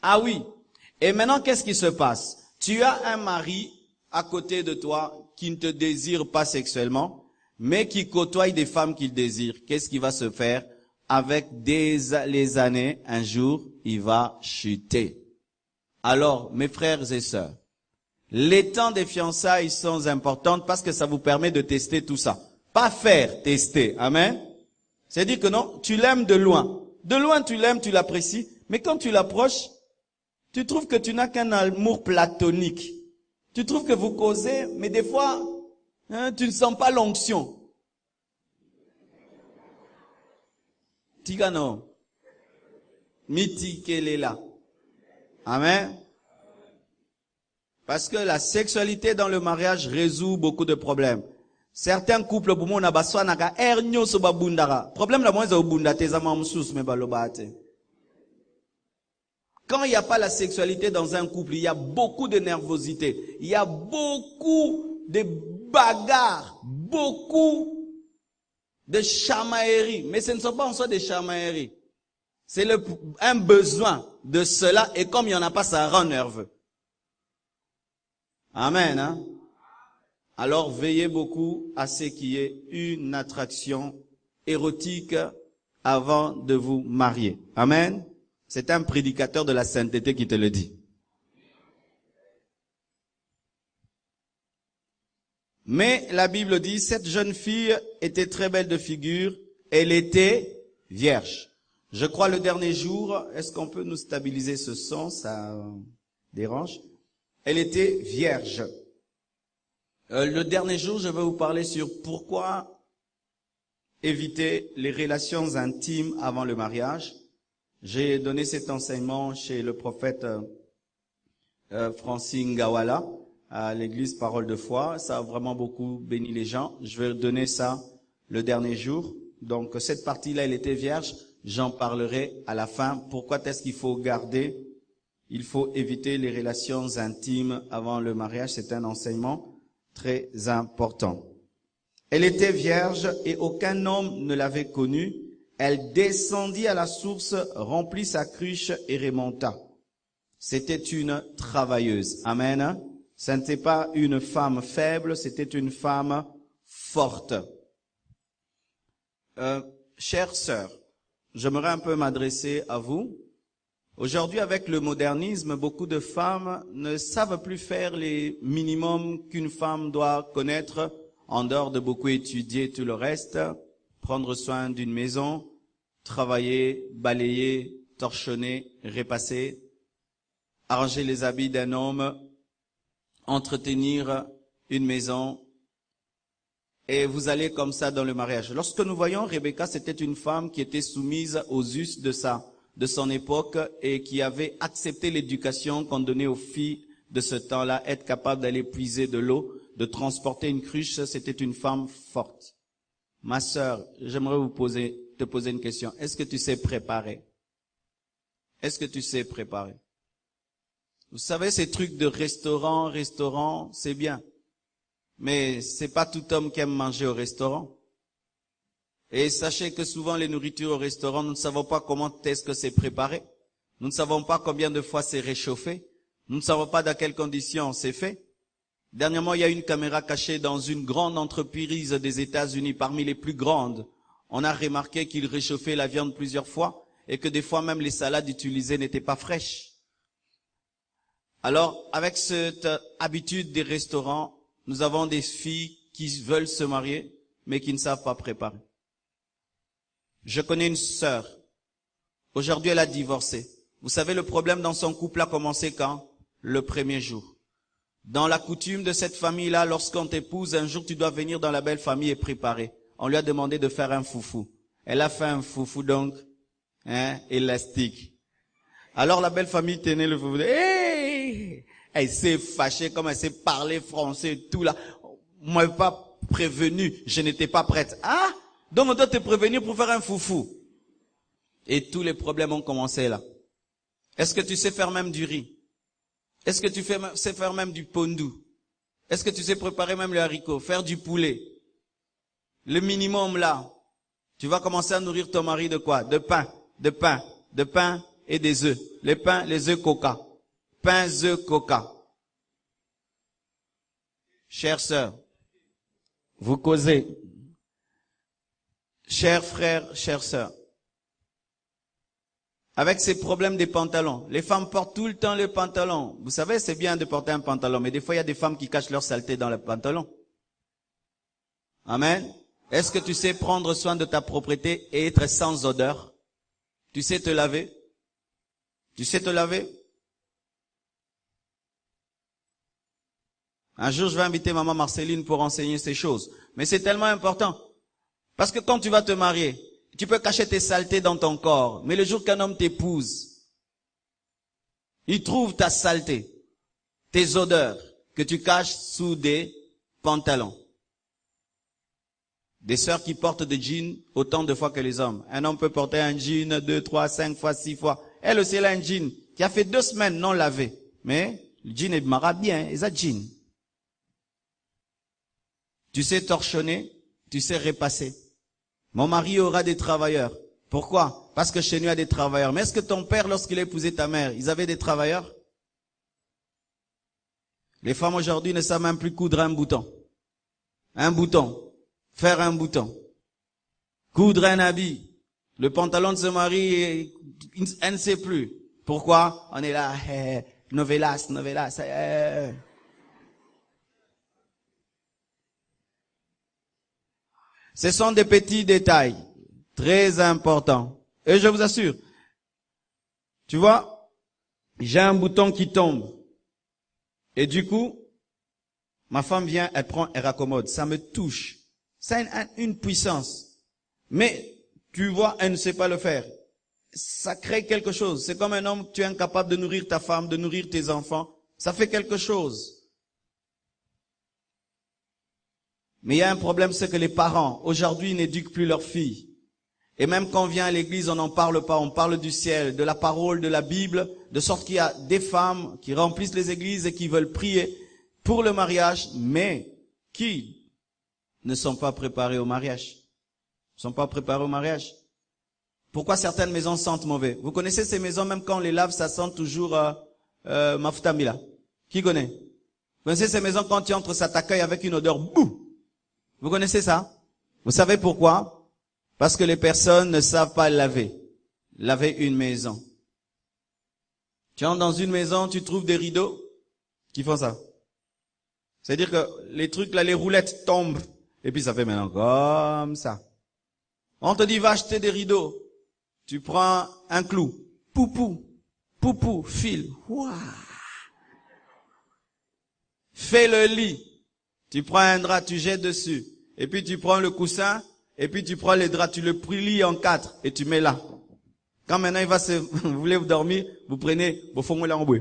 Ah oui. Et maintenant, qu'est-ce qui se passe? Tu as un mari à côté de toi qui ne te désire pas sexuellement, mais qui côtoie des femmes qu'il désire. Qu'est-ce qui va se faire? Avec les années, un jour, il va chuter. Alors, mes frères et sœurs, les temps des fiançailles sont importants parce que ça vous permet de tester tout ça. Pas faire, tester. Amen. C'est-à-dire que non, tu l'aimes de loin. De loin, tu l'aimes, tu l'apprécies. Mais quand tu l'approches, tu trouves que tu n'as qu'un amour platonique. Tu trouves que vous causez, mais des fois, tu ne sens pas l'onction. Tigano. Miti Kelela. Amen. Parce que la sexualité dans le mariage résout beaucoup de problèmes. Certains couples, pour moi, problème la moins quand il n'y a pas la sexualité dans un couple, il y a beaucoup de nervosité, il y a beaucoup de bagarres, beaucoup de chamailleries. Mais ce ne sont pas en soi des chamailleries. C'est un besoin de cela, et comme il n'y en a pas, ça rend nerveux. Amen, hein? Alors veillez beaucoup à ce qu'il y ait une attraction érotique avant de vous marier. Amen. C'est un prédicateur de la sainteté qui te le dit. Mais la Bible dit, cette jeune fille était très belle de figure, elle était vierge. Je crois le dernier jour, est-ce qu'on peut nous stabiliser ce son, ça dérange? Elle était vierge. Le dernier jour, je vais vous parler sur pourquoi éviter les relations intimes avant le mariage. J'ai donné cet enseignement chez le prophète Francis Ngawala à l'église Parole de Foi. Ça a vraiment beaucoup béni les gens. Je vais donner ça le dernier jour. Donc cette partie-là, elle était vierge. J'en parlerai à la fin. Pourquoi est-ce qu'il faut garder? Il faut éviter les relations intimes avant le mariage. C'est un enseignement très important. Elle était vierge et aucun homme ne l'avait connue. Elle descendit à la source, remplit sa cruche et remonta. C'était une travailleuse. Amen. Ce n'était pas une femme faible, c'était une femme forte. Chères sœurs, j'aimerais un peu m'adresser à vous. Aujourd'hui, avec le modernisme, beaucoup de femmes ne savent plus faire les minimums qu'une femme doit connaître, en dehors de beaucoup étudier tout le reste, prendre soin d'une maison, travailler, balayer, torchonner, repasser, arranger les habits d'un homme, entretenir une maison, et vous allez comme ça dans le mariage. Lorsque nous voyons Rebecca, c'était une femme qui était soumise aux us de son époque et qui avait accepté l'éducation qu'on donnait aux filles de ce temps-là, être capable d'aller puiser de l'eau, de transporter une cruche, c'était une femme forte. Ma sœur, j'aimerais te poser une question. Est-ce que tu sais préparer? Est-ce que tu sais préparer? Vous savez, ces trucs de restaurant, c'est bien. Mais c'est pas tout homme qui aime manger au restaurant. Et sachez que souvent les nourritures au restaurant, nous ne savons pas comment est-ce que c'est préparé. Nous ne savons pas combien de fois c'est réchauffé. Nous ne savons pas dans quelles conditions c'est fait. Dernièrement, il y a une caméra cachée dans une grande entreprise des États-Unis, parmi les plus grandes. On a remarqué qu'ils réchauffaient la viande plusieurs fois et que des fois même les salades utilisées n'étaient pas fraîches. Alors, avec cette habitude des restaurants, nous avons des filles qui veulent se marier, mais qui ne savent pas préparer. Je connais une sœur. Aujourd'hui, elle a divorcé. Vous savez, le problème dans son couple a commencé quand? Le premier jour. Dans la coutume de cette famille-là, lorsqu'on t'épouse, un jour tu dois venir dans la belle famille et préparer. On lui a demandé de faire un foufou. Elle a fait un foufou donc, élastique. Alors la belle famille tenait le foufou. Hey! Elle s'est fâchée comme elle sait parler français tout là. On m'avait pas prévenu, je n'étais pas prête. Ah! Donc on doit te prévenir pour faire un foufou. Et tous les problèmes ont commencé là. Est-ce que tu sais faire même du riz? Est-ce que tu sais faire même du pondu? Est-ce que tu sais préparer même le haricot? Faire du poulet? Le minimum là. Tu vas commencer à nourrir ton mari de quoi? De pain et des œufs. Les pains, les œufs coca. Pain, œufs, coca. Chères sœurs, vous causez. Chers frères, chères sœurs, avec ces problèmes des pantalons, les femmes portent tout le temps les pantalons. Vous savez, c'est bien de porter un pantalon, mais des fois, il y a des femmes qui cachent leur saleté dans le pantalon. Amen. Est-ce que tu sais prendre soin de ta propreté et être sans odeur? Tu sais te laver? Tu sais te laver? Un jour, je vais inviter maman Marceline pour enseigner ces choses. Mais c'est tellement important. Parce que quand tu vas te marier, tu peux cacher tes saletés dans ton corps. Mais le jour qu'un homme t'épouse, il trouve ta saleté. tes odeurs que tu caches sous des pantalons. Des sœurs qui portent des jeans autant de fois que les hommes. Un homme peut porter un jean 2, 3, 5 fois, 6 fois. Elle aussi, elle a un jean qui a fait 2 semaines non lavé. Mais le jean est marra bien, et ça jean. Tu sais torchonner, tu sais repasser. Mon mari aura des travailleurs. Pourquoi? Parce que chez nous il y a des travailleurs. Mais est-ce que ton père, lorsqu'il a épousé ta mère, ils avaient des travailleurs? Les femmes aujourd'hui ne savent même plus coudre un bouton. Un bouton. Faire un bouton. Coudre un habit. Le pantalon de ce mari, elle ne sait plus. Pourquoi? On est là, novelas. Ce sont des petits détails très importants. Et je vous assure, tu vois, j'ai un bouton qui tombe. Et du coup, ma femme vient, elle prend, elle raccommode. Ça me touche. Ça a une puissance. Mais, tu vois, elle ne sait pas le faire. Ça crée quelque chose. C'est comme un homme, tu es incapable de nourrir ta femme, de nourrir tes enfants. Ça fait quelque chose. Mais il y a un problème, c'est que les parents, aujourd'hui, n'éduquent plus leurs filles. Et même quand on vient à l'église, on n'en parle pas. On parle du ciel, de la parole, de la Bible, de sorte qu'il y a des femmes qui remplissent les églises et qui veulent prier pour le mariage, mais qui ne sont pas préparés au mariage. Ne sont pas préparés au mariage. Pourquoi certaines maisons sentent mauvais? Vous connaissez ces maisons, même quand on les lave, ça sent toujours mafutamila. Qui connaît? Vous connaissez ces maisons, quand tu entres, ça t'accueille avec une odeur bouh. Vous connaissez ça? Vous savez pourquoi? Parce que les personnes ne savent pas laver une maison. Tu entres dans une maison, tu trouves des rideaux qui font ça. C'est-à-dire que les trucs là, les roulettes tombent. Et puis ça fait maintenant comme ça. On te dit va acheter des rideaux. Tu prends un clou. Poupou, fil. Ouah. Fais le lit. Tu prends un drap, tu jettes dessus. Et puis tu prends le coussin. Et puis tu prends les draps, tu le plies en 4 et tu mets là. Quand maintenant il va se, vous voulez vous dormir, vous prenez vos fonds là en bois.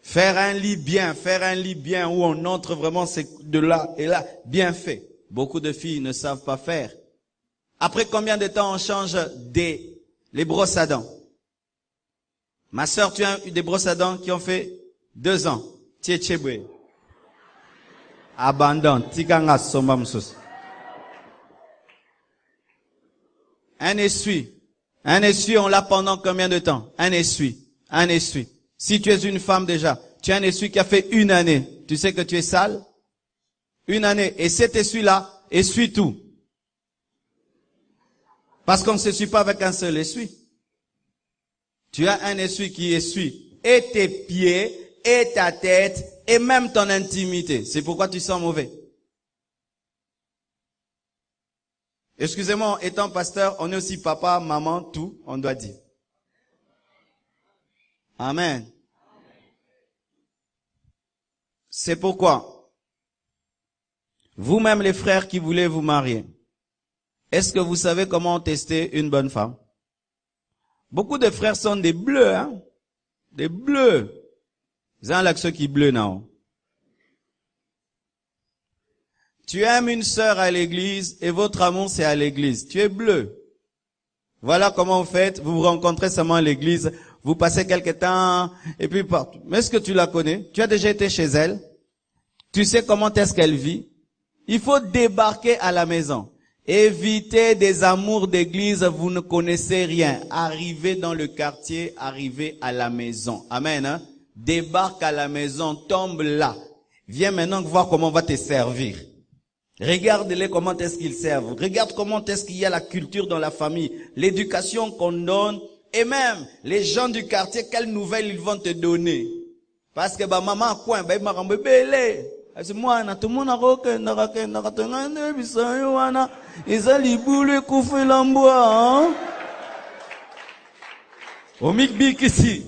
Faire un lit bien où on entre vraiment, c'est de là et là, bien fait. Beaucoup de filles ne savent pas faire. Après combien de temps on change les brosses à dents? Ma sœur, tu as eu des brosses à dents qui ont fait 2 ans. Tchétchéboué. Abandon. Tikanga sombamsus. Un essuie, on l'a pendant combien de temps? Un essuie. Si tu es une femme déjà, tu as un essuie qui a fait 1 année. Tu sais que tu es sale? 1 année. Et cet essuie-là, essuie tout. Parce qu'on ne s'essuie pas avec un seul essuie. Tu as un essuie qui essuie et tes pieds, et ta tête, et même ton intimité. C'est pourquoi tu sens mauvais. Excusez-moi, étant pasteur, on est aussi papa, maman, tout, on doit dire. Amen. C'est pourquoi, vous-même les frères qui voulez vous marier, est-ce que vous savez comment tester une bonne femme? Beaucoup de frères sont des bleus, hein? Des bleus. Vous avez là ceux qui bleus, non? Tu aimes une sœur à l'église et votre amour c'est à l'église. Tu es bleu. Voilà comment vous faites. Vous vous rencontrez seulement à l'église. Vous passez quelque temps et puis partout. Mais est-ce que tu la connais? Tu as déjà été chez elle? Tu sais comment est-ce qu'elle vit? Il faut débarquer à la maison. Évitez des amours d'église, vous ne connaissez rien. Arrivez dans le quartier, arrivez à la maison. Amen, hein? Débarque à la maison, tombe là. Viens maintenant voir comment on va te servir. Regarde-les comment est-ce qu'ils servent. Regarde comment est-ce qu'il y a la culture dans la famille, l'éducation qu'on donne, et même les gens du quartier, quelles nouvelles ils vont te donner. Parce que maman quoi, il m'a rendu belé. C'est moi, tout le monde a reconnu, ils ont les boules couffées l'embois, au mic ici.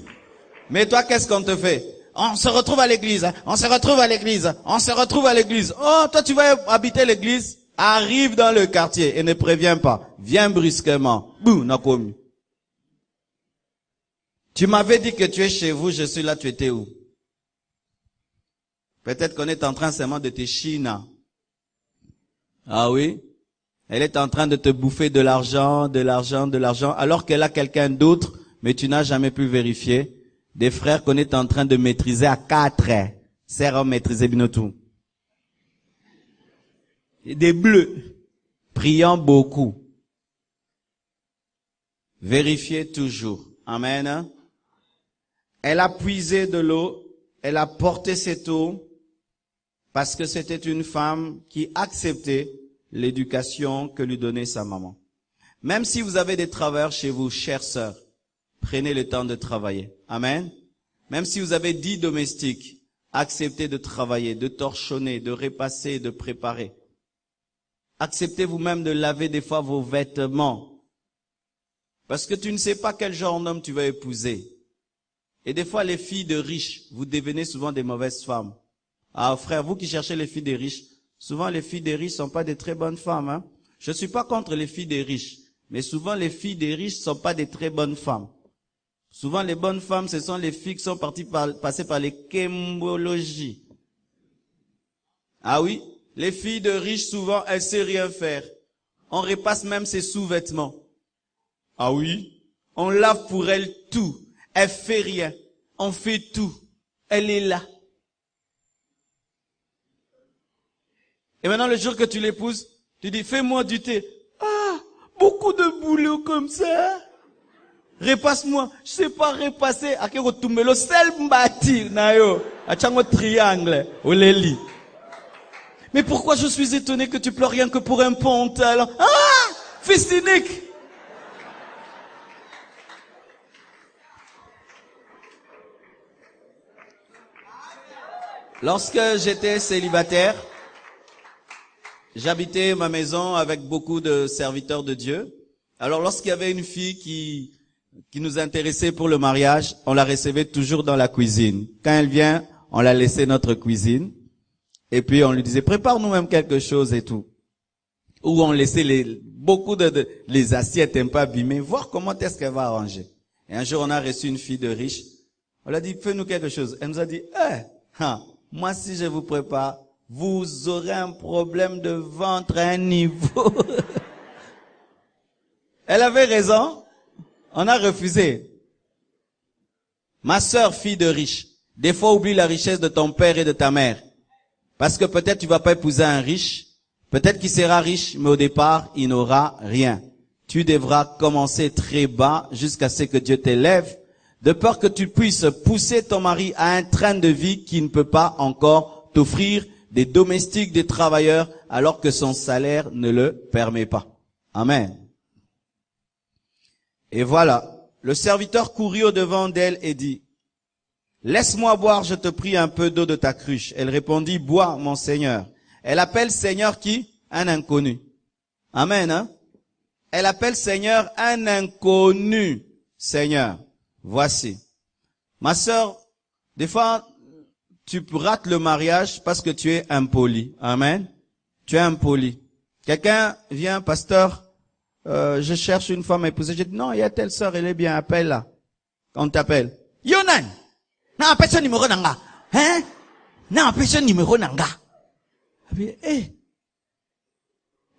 Mais toi, qu'est-ce qu'on te fait? On se retrouve à l'église, on se retrouve à l'église. Oh, toi, tu vas habiter l'église? Arrive dans le quartier et ne préviens pas. Viens brusquement. Bouh, n'a commis. Tu m'avais dit que tu es chez vous, je suis là, tu étais où? Peut-être qu'on est en train seulement de te chiner. Ah oui? Elle est en train de te bouffer de l'argent, alors qu'elle a quelqu'un d'autre, mais tu n'as jamais pu vérifier. Des frères qu'on est en train de maîtriser à 4. C'est maîtriser bien tout. Des bleus. Priant beaucoup. Vérifiez toujours. Amen. Elle a puisé de l'eau. Elle a porté cette eau parce que c'était une femme qui acceptait l'éducation que lui donnait sa maman. Même si vous avez des travailleurs chez vous, chères sœurs, prenez le temps de travailler. Amen. Même si vous avez 10 domestiques, acceptez de travailler, de torchonner, de repasser, de préparer. Acceptez vous-même de laver des fois vos vêtements. Parce que tu ne sais pas quel genre d'homme tu vas épouser. Et des fois, les filles de riches, vous devenez souvent des mauvaises femmes. Ah, frère, vous qui cherchez les filles des riches, souvent les filles des riches sont pas des très bonnes femmes, hein. Je suis pas contre les filles des riches, mais souvent les filles des riches sont pas des très bonnes femmes. Souvent les bonnes femmes, ce sont les filles qui sont passées par les kémologies. Ah oui, les filles de riches, souvent, elles savent rien faire. On repasse même ses sous-vêtements. Ah oui, on lave pour elle tout. Elle fait rien. On fait tout. Elle est là. Et maintenant, le jour que tu l'épouses, tu dis, fais-moi du thé. Ah, beaucoup de boulot comme ça. Repasse-moi. Je sais pas repasser. Akero tumelo sel mbati na yo. Achango triangle. Oleli. Mais pourquoi je suis étonné que tu pleures rien que pour un pantalon? Ah! Fils unique! Lorsque j'étais célibataire, j'habitais ma maison avec beaucoup de serviteurs de Dieu. Alors lorsqu'il y avait une fille qui nous intéressait pour le mariage, on la recevait toujours dans la cuisine. Quand elle vient, on la laissait notre cuisine. Et puis on lui disait, prépare-nous même quelque chose et tout. Ou on laissait beaucoup les assiettes un peu abîmées, voir comment est-ce qu'elle va arranger. Et un jour, on a reçu une fille de riche. On lui a dit, fais-nous quelque chose. Elle nous a dit, moi si je vous prépare, vous aurez un problème de ventre à un niveau. Elle avait raison. On a refusé. Ma sœur, fille de riche, des fois oublie la richesse de ton père et de ta mère. Parce que peut-être tu vas pas épouser un riche, peut-être qu'il sera riche, mais au départ, il n'aura rien. Tu devras commencer très bas jusqu'à ce que Dieu t'élève, de peur que tu puisses pousser ton mari à un train de vie qui ne peut pas encore t'offrir des domestiques, des travailleurs, alors que son salaire ne le permet pas. Amen. Et voilà, le serviteur courut au-devant d'elle et dit, « Laisse-moi boire, je te prie, un peu d'eau de ta cruche. » Elle répondit, « Bois, mon Seigneur. » Elle appelle Seigneur qui? Un inconnu. Amen, hein? Elle appelle Seigneur un inconnu. Seigneur, voici. Ma sœur, des fois, tu rates le mariage parce que tu es impoli. Amen. Tu es impoli. Quelqu'un vient, pasteur, je cherche une femme à épouser. Je dis, non, il y a telle sœur, elle est bien, appelle-la. On t'appelle. Yonan! Non, appelle ce numéro nanga. Hein? Non, appelle ce numéro nanga.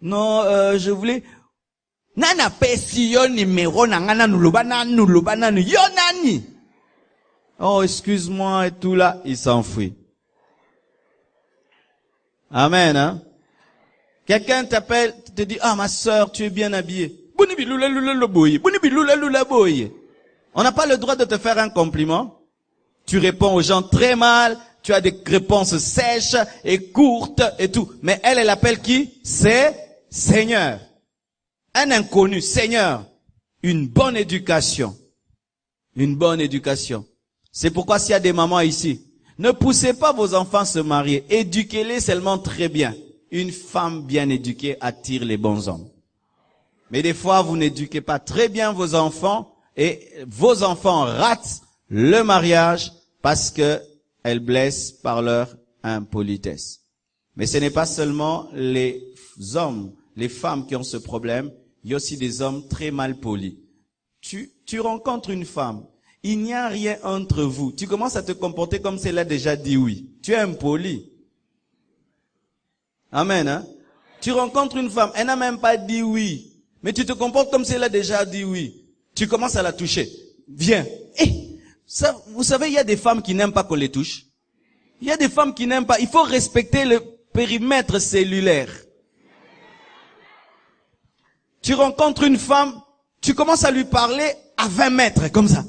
Non, je voulais. Nana pesi yo numéro nanga na nulubana yonani. Oh, excuse-moi et tout là, il s'enfuit. Amen, hein? Quelqu'un t'appelle, te dit, ah, ma sœur, tu es bien habillée. On n'a pas le droit de te faire un compliment. Tu réponds aux gens très mal, tu as des réponses sèches et courtes et tout. Mais elle appelle qui? C'est Seigneur. Un inconnu, Seigneur. Une bonne éducation. Une bonne éducation. C'est pourquoi s'il y a des mamans ici, ne poussez pas vos enfants à se marier. Éduquez-les seulement très bien. Une femme bien éduquée attire les bons hommes. Mais des fois, vous n'éduquez pas très bien vos enfants et vos enfants ratent le mariage parce que elles blessent par leur impolitesse. Mais ce n'est pas seulement les hommes, les femmes qui ont ce problème. Il y a aussi des hommes très mal polis. Tu rencontres une femme, il n'y a rien entre vous. Tu commences à te comporter comme si elle a déjà dit oui. Tu es impoli. Amen, hein? Tu rencontres une femme, elle n'a même pas dit oui. Mais tu te comportes comme si elle a déjà dit oui. Tu commences à la toucher. Viens. Ça, vous savez, il y a des femmes qui n'aiment pas qu'on les touche. Il y a des femmes qui n'aiment pas. Il faut respecter le périmètre cellulaire. Tu rencontres une femme, tu commences à lui parler à 20 mètres, comme ça.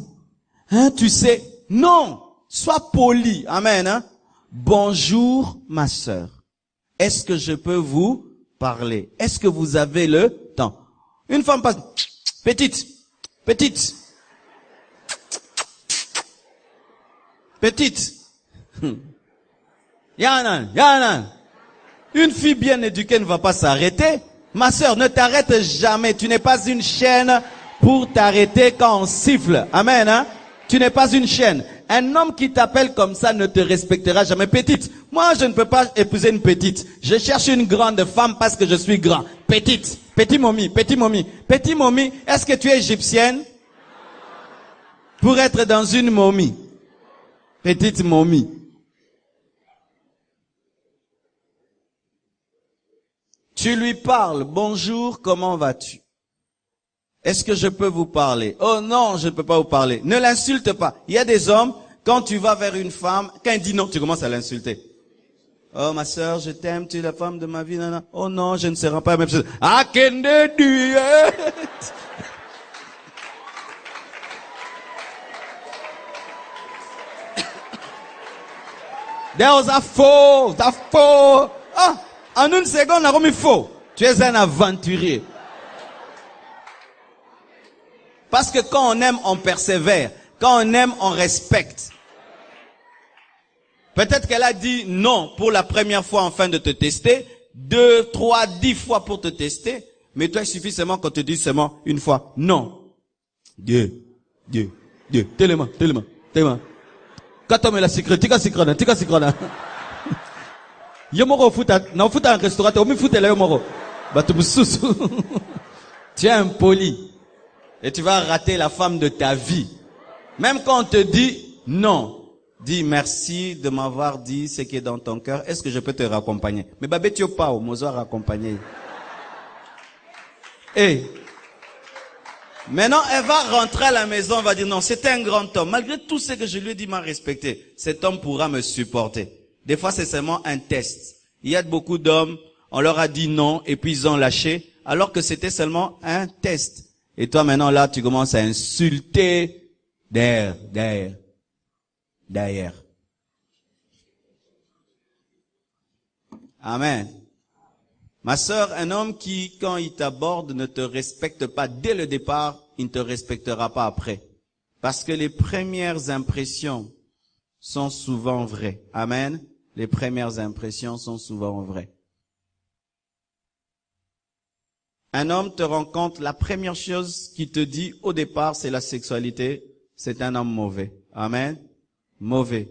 Hein, tu sais. Non. Sois poli. Amen, hein. Bonjour, ma sœur. Est-ce que je peux vous parler? Est-ce que vous avez le temps? Une femme passe. Petite. Petite. Petite. Yana. Une fille bien éduquée ne va pas s'arrêter. Ma sœur, ne t'arrête jamais. Tu n'es pas une chaîne pour t'arrêter quand on siffle. Amen, hein? Tu n'es pas une chaîne. Un homme qui t'appelle comme ça ne te respectera jamais. Petite. Moi, je ne peux pas épouser une petite. Je cherche une grande femme parce que je suis grand. Petite. Petit momie. Petit momie. Petit momie. Est-ce que tu es égyptienne? Pour être dans une momie. Petite momie. Tu lui parles. Bonjour, comment vas-tu? Est-ce que je peux vous parler? Oh non, je ne peux pas vous parler. Ne l'insulte pas. Il y a des hommes, quand tu vas vers une femme, quand il dit non, tu commences à l'insulter. Oh ma sœur, je t'aime, tu es la femme de ma vie. Nana. Oh non, je ne serai pas la même chose. I can do it. There was a faux. Ah, en une seconde, on a remis faux. Tu es un aventurier. Parce que quand on aime, on persévère. Quand on aime, on respecte. Peut-être qu'elle a dit non pour la première fois afin de te tester. 2, 3, 10 fois pour te tester. Mais toi, il suffit seulement qu'on te dise seulement une fois non. Dieu. Tellement. Quand on met la secret, tika secret. Yomoro futa, na futa un restaurant, omi futa la yomoro. Batubususu. Tu es impoli. Et tu vas rater la femme de ta vie. Même quand on te dit non, dis merci de m'avoir dit ce qui est dans ton cœur. Est-ce que je peux te raccompagner? Mais babé tu pas au mozo raccompagner. Maintenant elle va rentrer à la maison, elle va dire non, c'est un grand homme. Malgré tout ce que je lui ai dit, m'a respecté. Cet homme pourra me supporter. Des fois c'est seulement un test. Il y a beaucoup d'hommes, on leur a dit non et puis ils ont lâché, alors que c'était seulement un test. Et toi, maintenant, là, tu commences à insulter derrière. Amen. Ma sœur, un homme qui, quand il t'aborde, ne te respecte pas dès le départ, il ne te respectera pas après. Parce que les premières impressions sont souvent vraies. Amen. Les premières impressions sont souvent vraies. Un homme te rencontre, la première chose qu'il te dit au départ, c'est la sexualité. C'est un homme mauvais. Amen. Mauvais.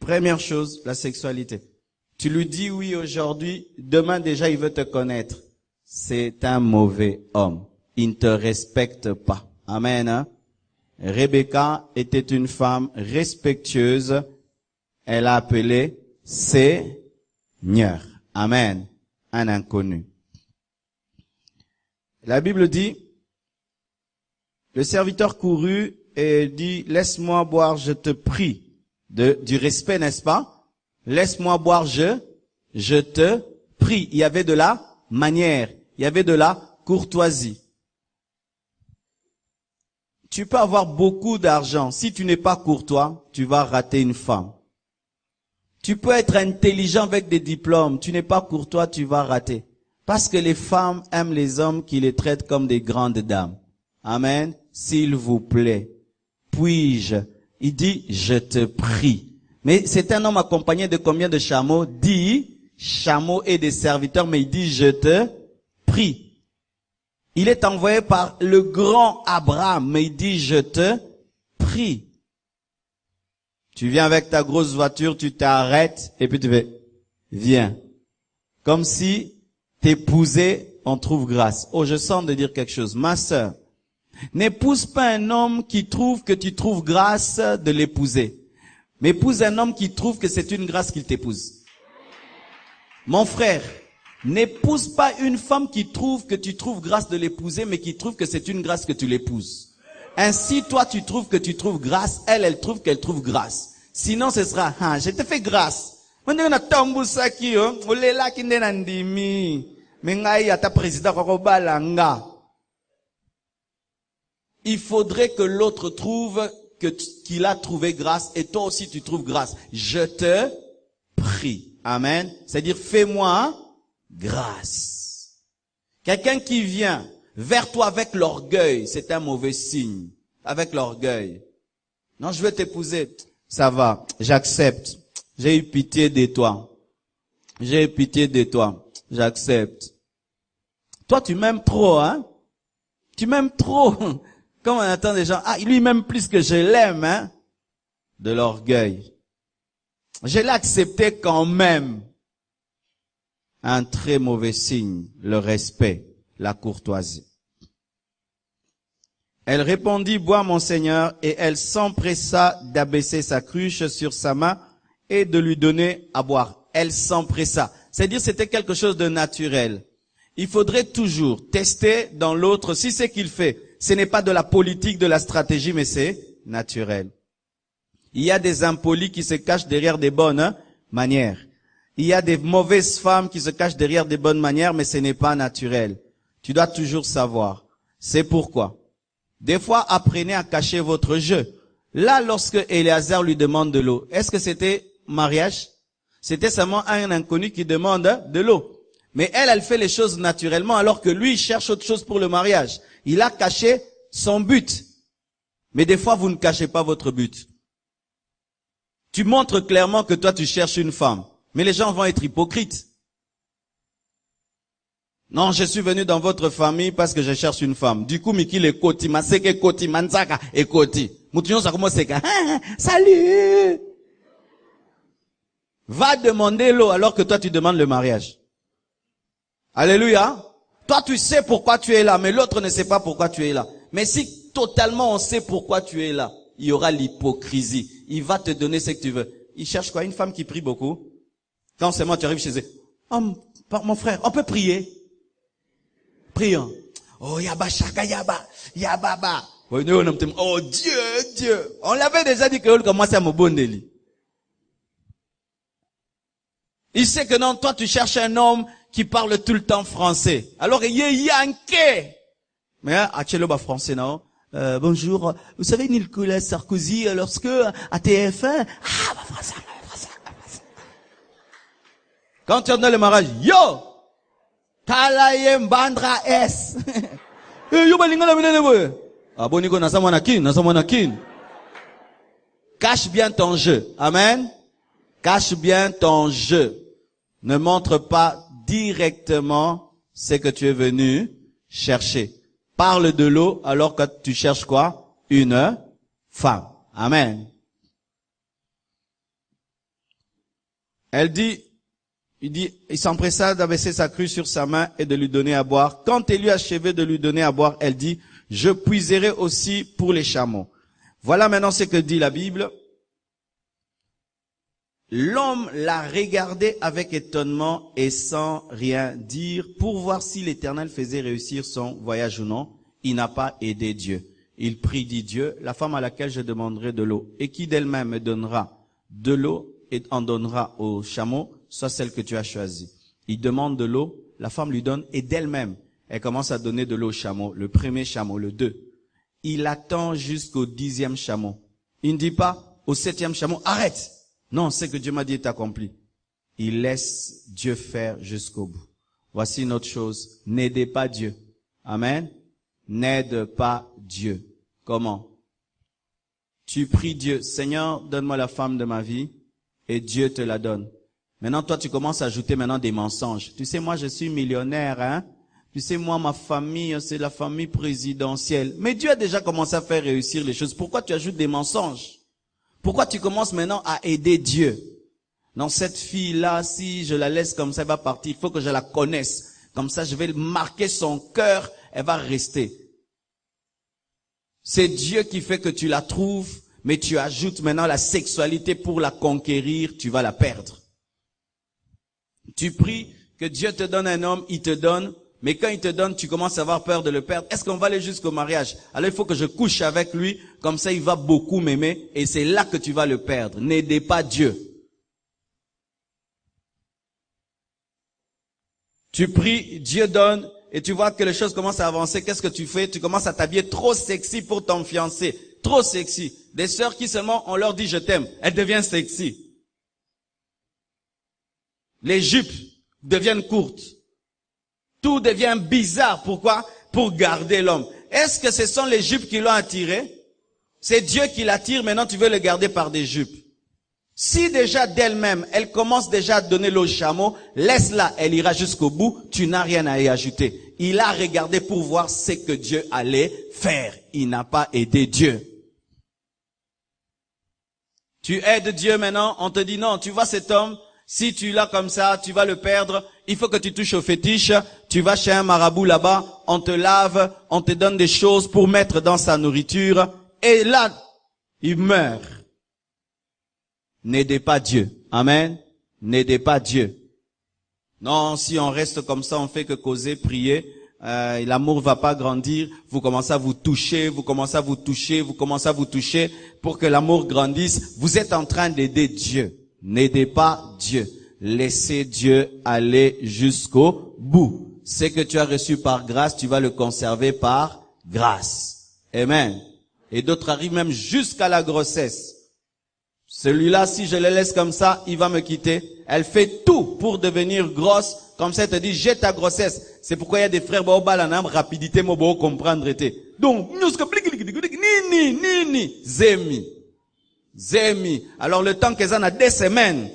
Première chose, la sexualité. Tu lui dis oui aujourd'hui, demain déjà il veut te connaître. C'est un mauvais homme. Il ne te respecte pas. Amen. Hein? Rebecca était une femme respectueuse. Elle a appelé Seigneur. Amen. Un inconnu. La Bible dit, le serviteur courut et dit, laisse-moi boire, je te prie. Du respect, n'est-ce pas? Laisse-moi boire, je te prie. Il y avait de la manière, il y avait de la courtoisie. Tu peux avoir beaucoup d'argent. Si tu n'es pas courtois, tu vas rater une femme. Tu peux être intelligent avec des diplômes. Tu n'es pas courtois, tu vas rater. Parce que les femmes aiment les hommes qui les traitent comme des grandes dames. Amen. S'il vous plaît. Puis-je? Il dit, je te prie. Mais c'est un homme accompagné de combien de chameaux? 10 chameaux et des serviteurs, mais il dit, je te prie. Il est envoyé par le grand Abraham, mais il dit, je te prie. Tu viens avec ta grosse voiture, tu t'arrêtes, et puis tu fais, viens. Comme si t'épousais, on trouve grâce. Oh, je sens de dire quelque chose. Ma sœur, N'épouse pas un homme qui trouve que tu trouves grâce de l'épouser. Mais épouse un homme qui trouve que c'est une grâce qu'il t'épouse. Mon frère, n'épouse pas une femme qui trouve que tu trouves grâce de l'épouser, mais qui trouve que c'est une grâce que tu l'épouses. Ainsi, toi, tu trouves que tu trouves grâce, elle trouve qu'elle trouve grâce. Sinon, ce sera, je te fais grâce. Il faudrait que l'autre trouve qu'il a trouvé grâce et toi aussi tu trouves grâce. Je te prie. Amen. C'est-à-dire, fais-moi grâce. Quelqu'un qui vient vers toi avec l'orgueil, c'est un mauvais signe. Avec l'orgueil. Non, je veux t'épouser. Ça va, j'accepte. J'ai eu pitié de toi. J'ai eu pitié de toi. J'accepte. Toi, tu m'aimes trop, hein? Tu m'aimes trop. Comme on attend des gens, lui m'aime plus que je l'aime, hein? De l'orgueil. Je l'ai accepté quand même. Un très mauvais signe, le respect, la courtoisie. Elle répondit, bois mon Seigneur, et elle s'empressa d'abaisser sa cruche sur sa main et de lui donner à boire. Elle s'empressa. C'est-à-dire, c'était quelque chose de naturel. Il faudrait toujours tester dans l'autre si ce qu'il fait, ce n'est pas de la politique, de la stratégie, mais c'est naturel. Il y a des impolis qui se cachent derrière des bonnes manières. Il y a des mauvaises femmes qui se cachent derrière des bonnes manières, mais ce n'est pas naturel. Tu dois toujours savoir. C'est pourquoi. Des fois, apprenez à cacher votre jeu. Là, lorsque Éléazar lui demande de l'eau, est-ce que c'était mariage? C'était seulement un inconnu qui demande de l'eau. Mais elle fait les choses naturellement, alors que lui, il cherche autre chose pour le mariage. Il a caché son but. Mais des fois, vous ne cachez pas votre but. Tu montres clairement que toi, tu cherches une femme. Mais les gens vont être hypocrites. Non, je suis venu dans votre famille parce que je cherche une femme. Du coup, Miki le koti, maseke koti, manzaka et koti. Moutinyon ça commence à salut! Va demander l'eau alors que toi, tu demandes le mariage. Alléluia. Toi, tu sais pourquoi tu es là, mais l'autre ne sait pas pourquoi tu es là. Mais si totalement on sait pourquoi tu es là, il y aura l'hypocrisie. Il va te donner ce que tu veux. Il cherche quoi? Une femme qui prie beaucoup. Quand seulement tu arrives chez eux. Oh, mon frère, on peut prier. Prions. Oh, yaba shaka yaba, yababa. Oh Dieu, Dieu. On l'avait déjà dit que on commençait à me bondeli. Il sait que non, toi tu cherches un homme qui parle tout le temps français. Alors, il est yanké. Mais, à Tcheloba français, non? Bonjour. Vous savez, Nicolas Sarkozy, lorsque, à TF1, français. Quand tu entends le mariage, yo! Talayem Bandra S. Yo, Boniko, nasamwanakin. Cache bien ton jeu. Amen. Cache bien ton jeu. Ne montre pas directement ce que tu es venu chercher. Parle de l'eau alors que tu cherches quoi? Une femme. Amen. Il s'empressa d'abaisser sa crue sur sa main et de lui donner à boire. Quand elle eut achevé de lui donner à boire, elle dit, je puiserai aussi pour les chameaux. Voilà maintenant ce que dit la Bible. L'homme l'a regardé avec étonnement et sans rien dire pour voir si l'Éternel faisait réussir son voyage ou non. Il n'a pas aidé Dieu. Il prie, dit Dieu, la femme à laquelle je demanderai de l'eau et qui d'elle-même me donnera de l'eau et en donnera aux chameaux, soit celle que tu as choisie. Il demande de l'eau, la femme lui donne et d'elle-même, elle commence à donner de l'eau au chameau, le premier chameau, le 2. Il attend jusqu'au 10e chameau. Il ne dit pas au 7e chameau, arrête. Non, ce que Dieu m'a dit est accompli. Il laisse Dieu faire jusqu'au bout. Voici une autre chose. N'aidez pas Dieu. Amen. N'aide pas Dieu. Comment? Tu pries Dieu, Seigneur, donne-moi la femme de ma vie, et Dieu te la donne. Maintenant, toi, tu commences à ajouter maintenant des mensonges. Tu sais, moi, je suis millionnaire, hein. Tu sais, moi, ma famille, c'est la famille présidentielle. Mais Dieu a déjà commencé à faire réussir les choses. Pourquoi tu ajoutes des mensonges? Pourquoi tu commences maintenant à aider Dieu? Non, cette fille-là, si je la laisse comme ça, elle va partir. Il faut que je la connaisse. Comme ça, je vais marquer son cœur. Elle va rester. C'est Dieu qui fait que tu la trouves, mais tu ajoutes maintenant la sexualité pour la conquérir, tu vas la perdre. Tu pries que Dieu te donne un homme, il te donne, mais quand il te donne, tu commences à avoir peur de le perdre. Est-ce qu'on va aller jusqu'au mariage? Alors il faut que je couche avec lui, comme ça il va beaucoup m'aimer, et c'est là que tu vas le perdre. N'aidez pas Dieu. Tu pries, Dieu donne, et tu vois que les choses commencent à avancer. Qu'est-ce que tu fais? Tu commences à t'habiller trop sexy pour ton fiancé. Trop sexy. Des sœurs qui seulement, on leur dit je t'aime, elles deviennent sexy. Les jupes deviennent courtes. Tout devient bizarre. Pourquoi? Pour garder l'homme. Est-ce que ce sont les jupes qui l'ont attiré? C'est Dieu qui l'attire, maintenant tu veux le garder par des jupes. Si déjà d'elle-même, elle commence déjà à donner l'eau au chameau, laisse-la, elle ira jusqu'au bout, tu n'as rien à y ajouter. Il a regardé pour voir ce que Dieu allait faire. Il n'a pas aidé Dieu. Tu aides Dieu maintenant, on te dit non, tu vois cet homme, si tu l'as comme ça, tu vas le perdre, il faut que tu touches au fétiche, tu vas chez un marabout là-bas, on te lave, on te donne des choses pour mettre dans sa nourriture, et là, il meurt. N'aidez pas Dieu. Amen. N'aidez pas Dieu. Non, si on reste comme ça, on fait que causer, prier, l'amour va pas grandir. Vous commencez à vous toucher, vous commencez à vous toucher, vous commencez à vous toucher pour que l'amour grandisse. Vous êtes en train d'aider Dieu. N'aidez pas Dieu. Laissez Dieu aller jusqu'au bout. Ce que tu as reçu par grâce, tu vas le conserver par grâce. Amen. Et d'autres arrivent même jusqu'à la grossesse. Celui-là, si je le laisse comme ça, il va me quitter. Elle fait tout pour devenir grosse. Comme ça, elle te dit, j'ai ta grossesse. C'est pourquoi il y a des frères, rapidité, comprendre. Donc, Zemi. Alors, le temps qu'elles en a des semaines,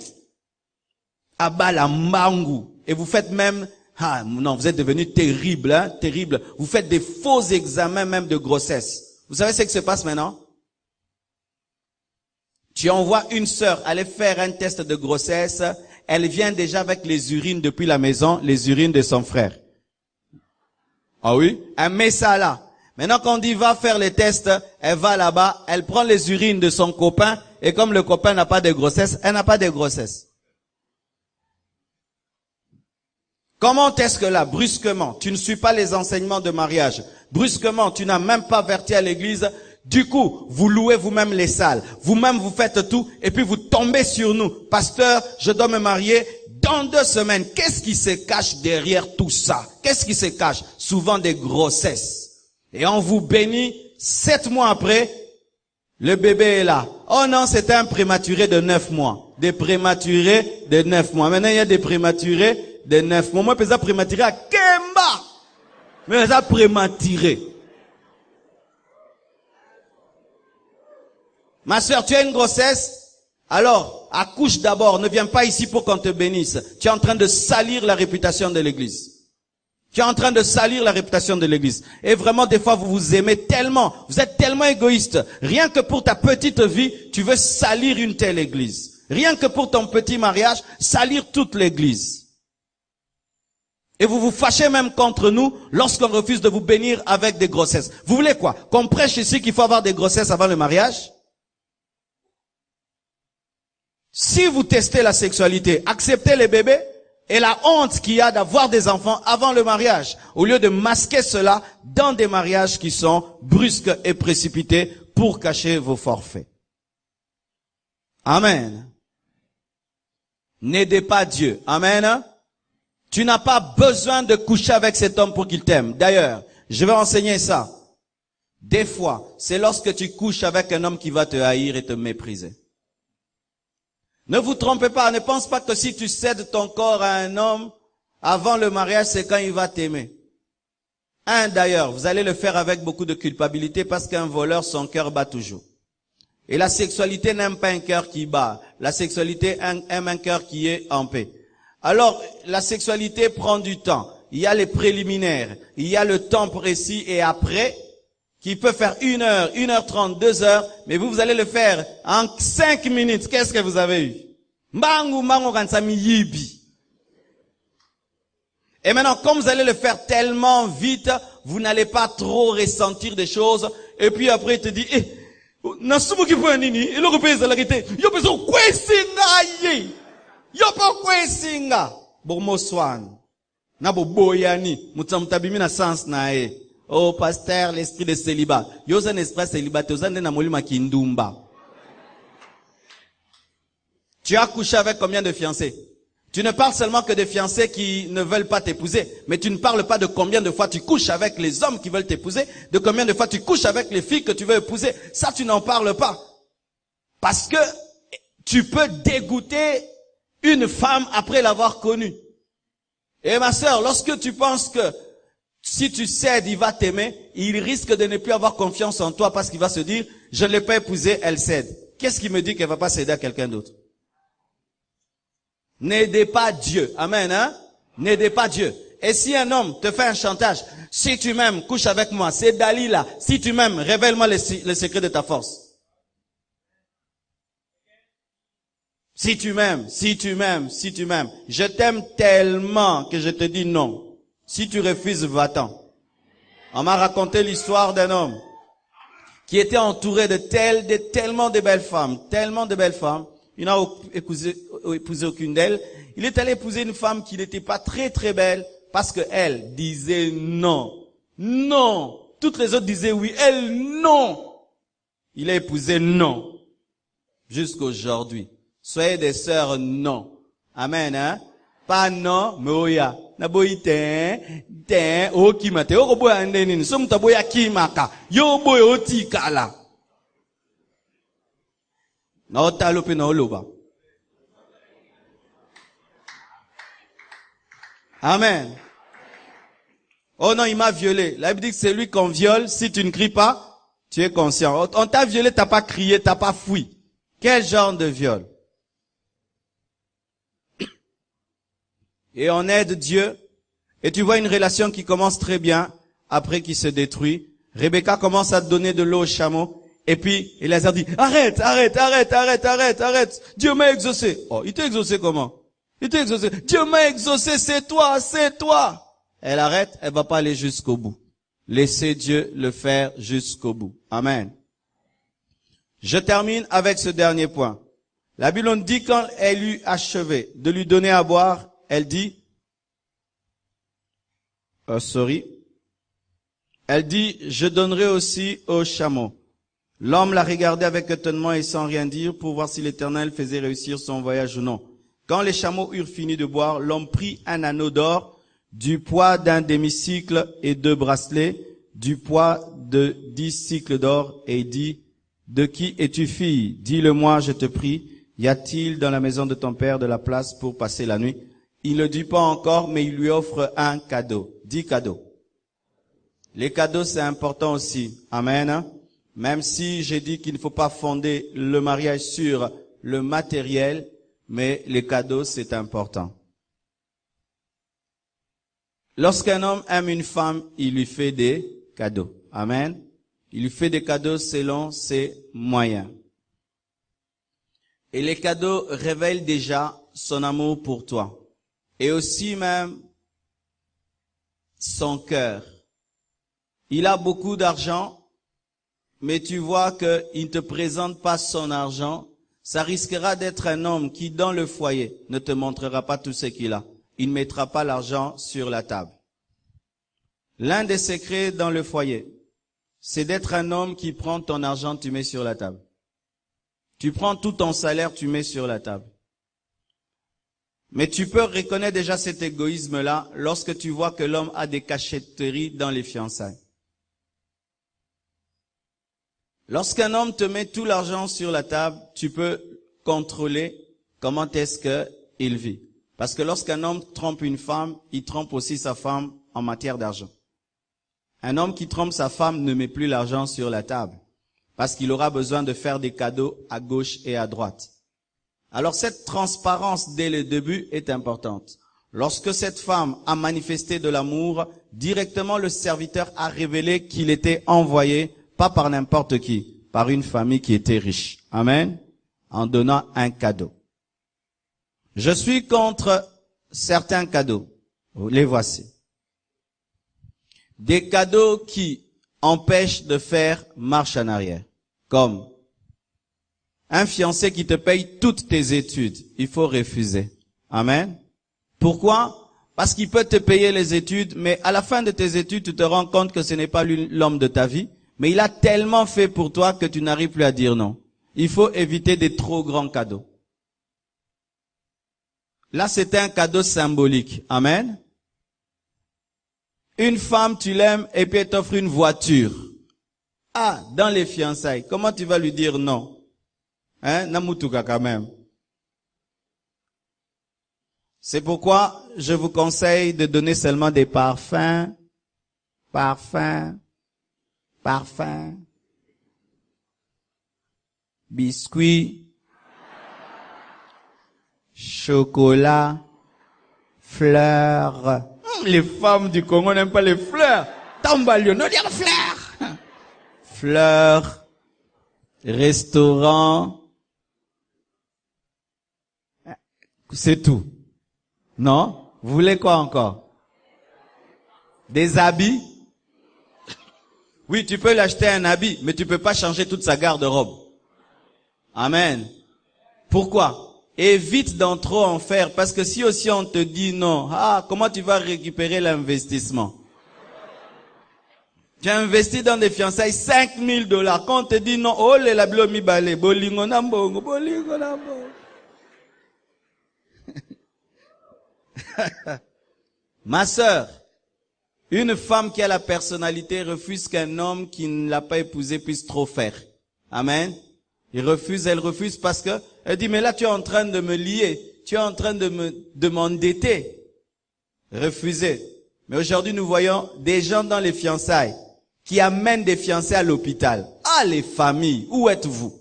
et vous faites même, non, vous êtes devenu terrible, hein, terrible. Vous faites des faux examens même de grossesse. Vous savez ce qui se passe maintenant? Tu envoies une sœur aller faire un test de grossesse, elle vient déjà avec les urines depuis la maison, les urines de son frère. Ah oui? Elle met ça là. Maintenant quand on dit va faire les tests, elle va là-bas, elle prend les urines de son copain, et comme le copain n'a pas de grossesse, elle n'a pas de grossesse. Comment est-ce que là, brusquement, tu ne suis pas les enseignements de mariage, brusquement, tu n'as même pas averti à l'église, du coup, vous louez vous-même les salles, vous-même vous faites tout, et puis vous tombez sur nous. Pasteur, je dois me marier dans 2 semaines. Qu'est-ce qui se cache derrière tout ça? Qu'est-ce qui se cache? Souvent des grossesses. Et on vous bénit, 7 mois après, le bébé est là. Oh non, c'était un prématuré de 9 mois. Des prématurés de 9 mois. Maintenant, il y a des prématurés de 9 mois. Moi, je suis prématuré à Kemba. Mais ça prématuré. Ma soeur, tu as une grossesse? Alors, accouche d'abord. Ne viens pas ici pour qu'on te bénisse. Tu es en train de salir la réputation de l'église. Tu es en train de salir la réputation de l'église. Et vraiment, des fois, vous vous aimez tellement. Vous êtes tellement égoïste. Rien que pour ta petite vie, tu veux salir une telle église. Rien que pour ton petit mariage, salir toute l'église. Et vous vous fâchez même contre nous lorsqu'on refuse de vous bénir avec des grossesses. Vous voulez quoi? Qu'on prêche ici qu'il faut avoir des grossesses avant le mariage? Si vous testez la sexualité, acceptez les bébés et la honte qu'il y a d'avoir des enfants avant le mariage, au lieu de masquer cela dans des mariages qui sont brusques et précipités pour cacher vos forfaits. Amen. N'aidez pas Dieu. Amen. Tu n'as pas besoin de coucher avec cet homme pour qu'il t'aime. D'ailleurs, je vais enseigner ça. Des fois, c'est lorsque tu couches avec un homme qui va te haïr et te mépriser. Ne vous trompez pas, ne pense pas que si tu cèdes ton corps à un homme avant le mariage, c'est quand il va t'aimer. D'ailleurs, vous allez le faire avec beaucoup de culpabilité parce qu'un voleur, son cœur bat toujours. Et la sexualité n'aime pas un cœur qui bat. La sexualité aime un cœur qui est en paix. Alors, la sexualité prend du temps. Il y a les préliminaires, il y a le temps précis et après, qui peut faire 1 heure, 1h30, 2 heures, mais vous allez le faire en 5 minutes. Qu'est-ce que vous avez eu? Et maintenant, comme vous allez le faire tellement vite, vous n'allez pas trop ressentir des choses Et puis après, il te dit, nasumu ki fwa nini? Et l'Europe est la rite. Yo besoin kwesinga ye. Yo pa kwesinga. Bomo swan. Na bo boyani. Mutamtabimi na sens na e. Oh, pasteur, l'esprit de célibat. Yo zan esprit célibat. Yo zan na molima kindumba. Tu as couché avec combien de fiancés? Tu ne parles seulement que de fiancés qui ne veulent pas t'épouser, mais tu ne parles pas de combien de fois tu couches avec les hommes qui veulent t'épouser, de combien de fois tu couches avec les filles que tu veux épouser. Ça, tu n'en parles pas. Parce que tu peux dégoûter une femme après l'avoir connue. Et ma sœur, lorsque tu penses que si tu cèdes, il va t'aimer, il risque de ne plus avoir confiance en toi parce qu'il va se dire, je ne l'ai pas épousée, elle cède. Qu'est-ce qui me dit qu'elle va pas céder à quelqu'un d'autre? N'aidez pas Dieu. Amen, hein? N'aidez pas Dieu. Et si un homme te fait un chantage, si tu m'aimes, couche avec moi. C'est Dalila. Si tu m'aimes, révèle-moi le secret de ta force. Si tu m'aimes, si tu m'aimes, si tu m'aimes. Je t'aime tellement que je te dis non. Si tu refuses, va-t'en. On m'a raconté l'histoire d'un homme qui était entouré de tellement de belles femmes, tellement de belles femmes. Il n'a épousé aucune d'elles. Il est allé épouser une femme qui n'était pas très très belle parce que elle disait non. Non. Toutes les autres disaient oui. Elle, non. Il a épousé non. Jusqu'aujourd'hui. Soyez des sœurs non. Amen, hein? Pas non, mais oya. Naboyi ten, o kimate. O boya andeni. Somme taboya kimaka. Yo boya otikala. Amen. Oh non, il m'a violé. La Bible dit que c'est lui qu'on viole. Si tu ne cries pas, tu es conscient. On t'a violé, t'as pas crié, t'as pas fui. Quel genre de viol? Et on aide Dieu. Et tu vois une relation qui commence très bien, après qui se détruit. Rebecca commence à donner de l'eau au chameau. Et puis, Eliezer dit, arrête. Dieu m'a exaucé. Oh, il t'a exaucé comment? Il t'a exaucé. Dieu m'a exaucé, c'est toi. Elle arrête, elle va pas aller jusqu'au bout. Laissez Dieu le faire jusqu'au bout. Amen. Je termine avec ce dernier point. La Bible nous dit quand elle eut achevé de lui donner à boire, elle dit, elle dit, je donnerai aussi au chameau. L'homme l'a regardé avec étonnement et sans rien dire pour voir si l'Éternel faisait réussir son voyage ou non. Quand les chameaux eurent fini de boire, l'homme prit un anneau d'or du poids d'un demi-cycle et 2 bracelets du poids de 10 cycles d'or et dit, de qui es-tu fille? Dis-le-moi, je te prie. Y a-t-il dans la maison de ton père de la place pour passer la nuit? Il ne dit pas encore, mais il lui offre un cadeau. 10 cadeaux. Les cadeaux, c'est important aussi. Amen. Même si j'ai dit qu'il ne faut pas fonder le mariage sur le matériel, mais les cadeaux, c'est important. Lorsqu'un homme aime une femme, il lui fait des cadeaux. Amen. Il lui fait des cadeaux selon ses moyens. Et les cadeaux révèlent déjà son amour pour toi. Et aussi même son cœur. Il a beaucoup d'argent, mais tu vois qu'il ne te présente pas son argent, ça risquera d'être un homme qui, dans le foyer, ne te montrera pas tout ce qu'il a. Il ne mettra pas l'argent sur la table. L'un des secrets dans le foyer, c'est d'être un homme qui prend ton argent, tu mets sur la table. Tu prends tout ton salaire, tu mets sur la table. Mais tu peux reconnaître déjà cet égoïsme-là lorsque tu vois que l'homme a des cachotteries dans les fiançailles. Lorsqu'un homme te met tout l'argent sur la table, tu peux contrôler comment est-ce qu'il vit. Parce que lorsqu'un homme trompe une femme, il trompe aussi sa femme en matière d'argent. Un homme qui trompe sa femme ne met plus l'argent sur la table. Parce qu'il aura besoin de faire des cadeaux à gauche et à droite. Alors cette transparence dès le début est importante. Lorsque cette femme a manifesté de l'amour, directement le serviteur a révélé qu'il était envoyé, pas par n'importe qui, par une famille qui était riche. Amen. En donnant un cadeau. Je suis contre certains cadeaux. Les voici. Des cadeaux qui empêchent de faire marche en arrière. Comme un fiancé qui te paye toutes tes études, il faut refuser. Amen. Pourquoi? Parce qu'il peut te payer les études, mais à la fin de tes études, tu te rends compte que ce n'est pas lui l'homme de ta vie, mais il a tellement fait pour toi que tu n'arrives plus à dire non. Il faut éviter des trop grands cadeaux. Là, c'est un cadeau symbolique. Amen. Une femme, tu l'aimes, et puis elle t'offre une voiture. Ah, dans les fiançailles, comment tu vas lui dire non? Hein, Namutuka quand même. C'est pourquoi je vous conseille de donner seulement des parfums, biscuits, chocolat, fleurs. Les femmes du Congo n'aiment pas les fleurs. Tambalio, non dire fleurs. Fleurs, restaurant. C'est tout. Non? Vous voulez quoi encore? Des habits? Oui, tu peux l'acheter un habit, mais tu peux pas changer toute sa garde-robe. Amen. Pourquoi? Évite d'en trop en faire, parce que si aussi on te dit non, comment tu vas récupérer l'investissement? Tu as investi dans des fiançailles $5,000. Quand on te dit non, oh les lablo mi balé, bolingo nambongo, bolingo nambongo. Ma sœur, une femme qui a la personnalité refuse qu'un homme qui ne l'a pas épousé puisse trop faire. Amen. Elle refuse parce que elle dit mais là tu es en train de me lier, tu es en train de m'endetter. Refusez. Mais aujourd'hui nous voyons des gens dans les fiançailles qui amènent des fiancés à l'hôpital. Ah les familles, où êtes-vous?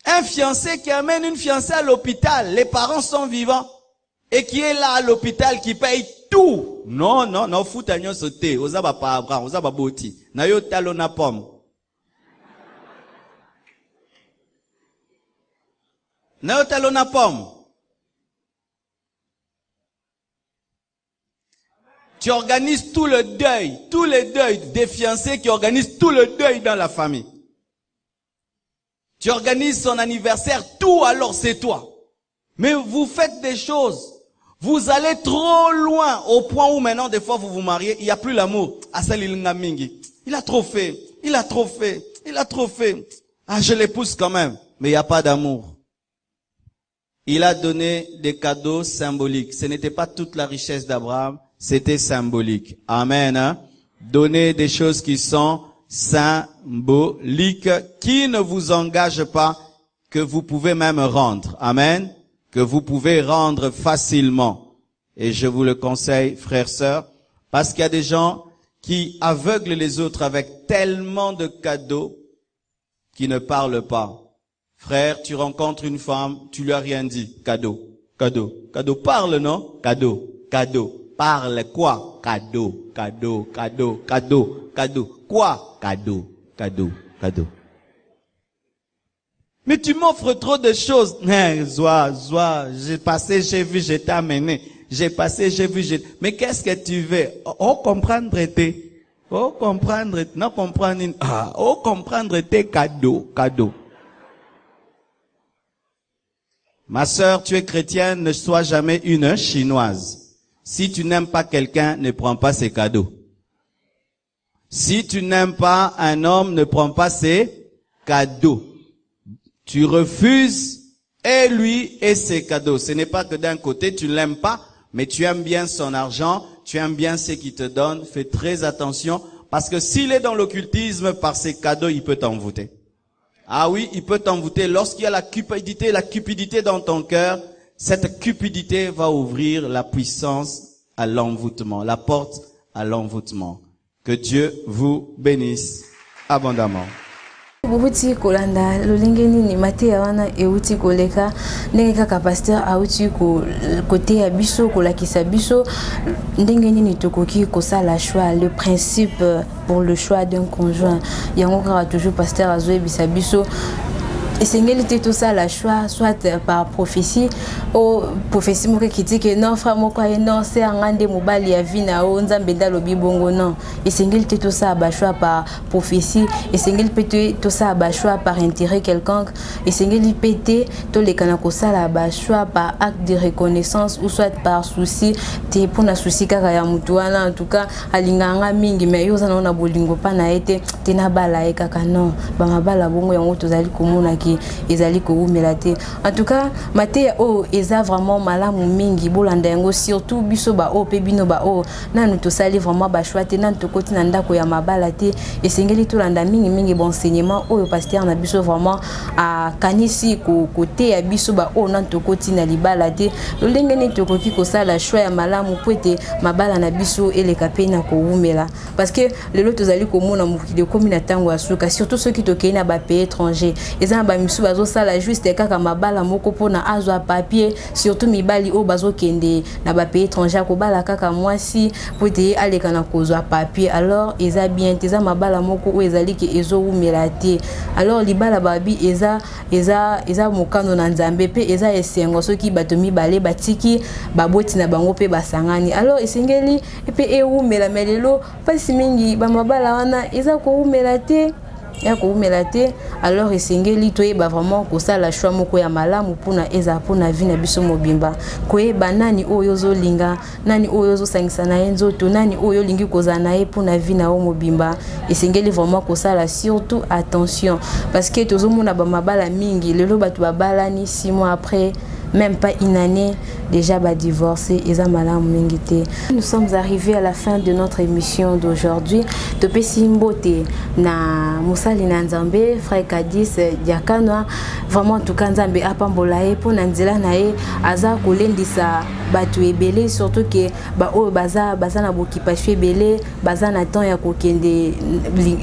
Un fiancé qui amène une fiancée à l'hôpital, les parents sont vivants. Et qui est là à l'hôpital, qui paye tout. Non, foutanyo sauté, ozaba pa abra, ozaba boti. Na yo talo na pomme. Na yo talo na pomme. Tu organises tous les deuils des fiancés qui organisent tout le deuil dans la famille. Tu organises son anniversaire, tout alors c'est toi. Mais vous faites des choses. Vous allez trop loin au point où maintenant, des fois, vous vous mariez, il n'y a plus l'amour. Il a trop fait. Ah, je l'épouse quand même. Mais il n'y a pas d'amour. Il a donné des cadeaux symboliques. Ce n'était pas toute la richesse d'Abraham, c'était symbolique. Amen. Hein? Donner des choses qui sont symboliques, qui ne vous engagent pas, que vous pouvez même rendre. Amen. Que vous pouvez rendre facilement. Et je vous le conseille, frères, sœurs, parce qu'il y a des gens qui aveuglent les autres avec tellement de cadeaux qui ne parlent pas. Frère, tu rencontres une femme, tu lui as rien dit. Cadeau. Parle, non? Cadeau. Parle quoi? Cadeau. Quoi? Cadeau. Mais tu m'offres trop de choses. J'ai passé, j'ai vu, je t'ai amené. J'ai passé, j'ai vu, mais qu'est-ce que tu veux? Comprendre tes cadeaux. Ma sœur, tu es chrétienne, ne sois jamais une chinoise. Si tu n'aimes pas quelqu'un, ne prends pas ses cadeaux. Si tu n'aimes pas un homme, ne prends pas ses cadeaux. Tu refuses et lui et ses cadeaux. Ce n'est pas que d'un côté tu ne l'aimes pas, mais tu aimes bien son argent, tu aimes bien ce qu'il te donne. Fais très attention, parce que s'il est dans l'occultisme, par ses cadeaux, il peut t'envoûter. Ah oui, il peut t'envoûter. Lorsqu'il y a la cupidité dans ton cœur, cette cupidité va ouvrir la puissance à l'envoûtement, la porte à l'envoûtement. Que Dieu vous bénisse abondamment. Bubuti kolanda lolenge nini mateya wana euti koleka ndenge kaka pasteur auti ko côté ya biso kolakisa biso ndenge nini tokoki kosala choix, le principe pour le choix d'un conjoint yango kaka toujours pasteur azoyebisa biso et c'est tout ça la choix soit par prophétie ou prophétie mo qui dit que non frère moko non c'est ngande mobali ya vie na o nzambe ndalobi bongo non et c'est tout ça ba choix par prophétie et c'est tout ça ba choix par intérêt quelconque et c'est pété tous les kana ko sala ba choix par acte de reconnaissance ou soit par souci te pour na souci kaka ya mutu wana en tout cas alinganga mingi mais yo zana na bolingo pa na ete te na bala e kaka non ba mabala bongo yango tozali komona ki ezali ko umela te en tout cas mate o eza vraiment malamu mingi bolanda yango surtout biso ba o pe bino ba o nanu to sali vraiment ba choix te nan to koti na ndako ya mabala te esengeli to landa mingi bon enseignement o pasteur na biso vraiment a kanisi ko côté ya biso ba o nan to koti na libala te lo ndenge ni to koki ko sala choix ya malamu pwete mabala na biso eleka pe na ko umela parce que lelo tozali komona mukile komi na tango asuka surtout ceux qui to kei na ba pays étranger eza ba misu bazo sala juste kaka mabala moko pona azwa papier surtout mibali o bazo kende na ba pays étranger ko bala kaka mwasi pwete aleka na kozwa papier alors eza bien teza mabala moko o ezali ke ezo umela te alors libala babi eza mokano na nzambe pe eza esengo soki bato mibale batiki baboti na bango pe basangani alors esengeli pe eumela melelo pasi mingi ba mabala wana eza ko umela te ya ko umela te alors esengeli toyeba vraiment kosala choix moko ya malamu pona eza pona vie na biso mobimba koyeba nani oyo zolinga nani oyo zosangisa na ye nzoto nani oyo lingi kozala na ye pona vie na o mobimba esengeli vraiment kosala surtout attention parce que tozomona ba mabala mingi lelo bato babalani 6 mois après même pas une année déjà divorcé et ça malamu mingité. Nous sommes arrivés à la fin de notre émission d'aujourd'hui. Topé simbote na musali na nzambe frère Kadis diakano vraiment tout cas nzambe apambolae pour nanzela nae aza kolendisa batu ebele surtout que ba o baza na bokipation ebele baza na temps ya kokende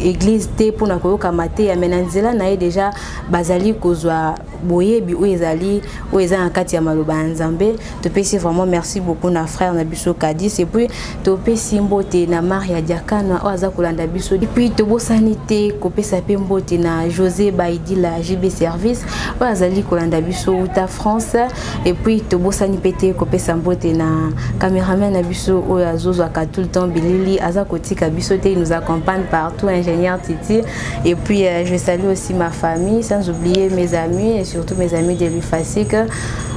église te pour na koyoka mate ya menanzela nae déjà bazali kozwa boyebi o ezali o eza kati ya maloba nzambe topesi vraiment merci beaucoup na frère na biso Kadis et puis topesi mbote na Maria Diakana o aza kolanda biso et puis tobosani te kopesa pe mbote na José Baidi la JB service o azali kolanda biso uta France et puis tobosani pete kopesa mbote na caméraman na biso o azozwa ka tout le temps bilili aza kotika biso te il nous accompagne partout ingénieur Titi et puis je salue aussi ma famille sans oublier mes amis et surtout mes amis de l'UFASIC.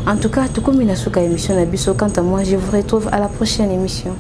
En tout cas, tout comme une émission, quant à moi, je vous retrouve à la prochaine émission.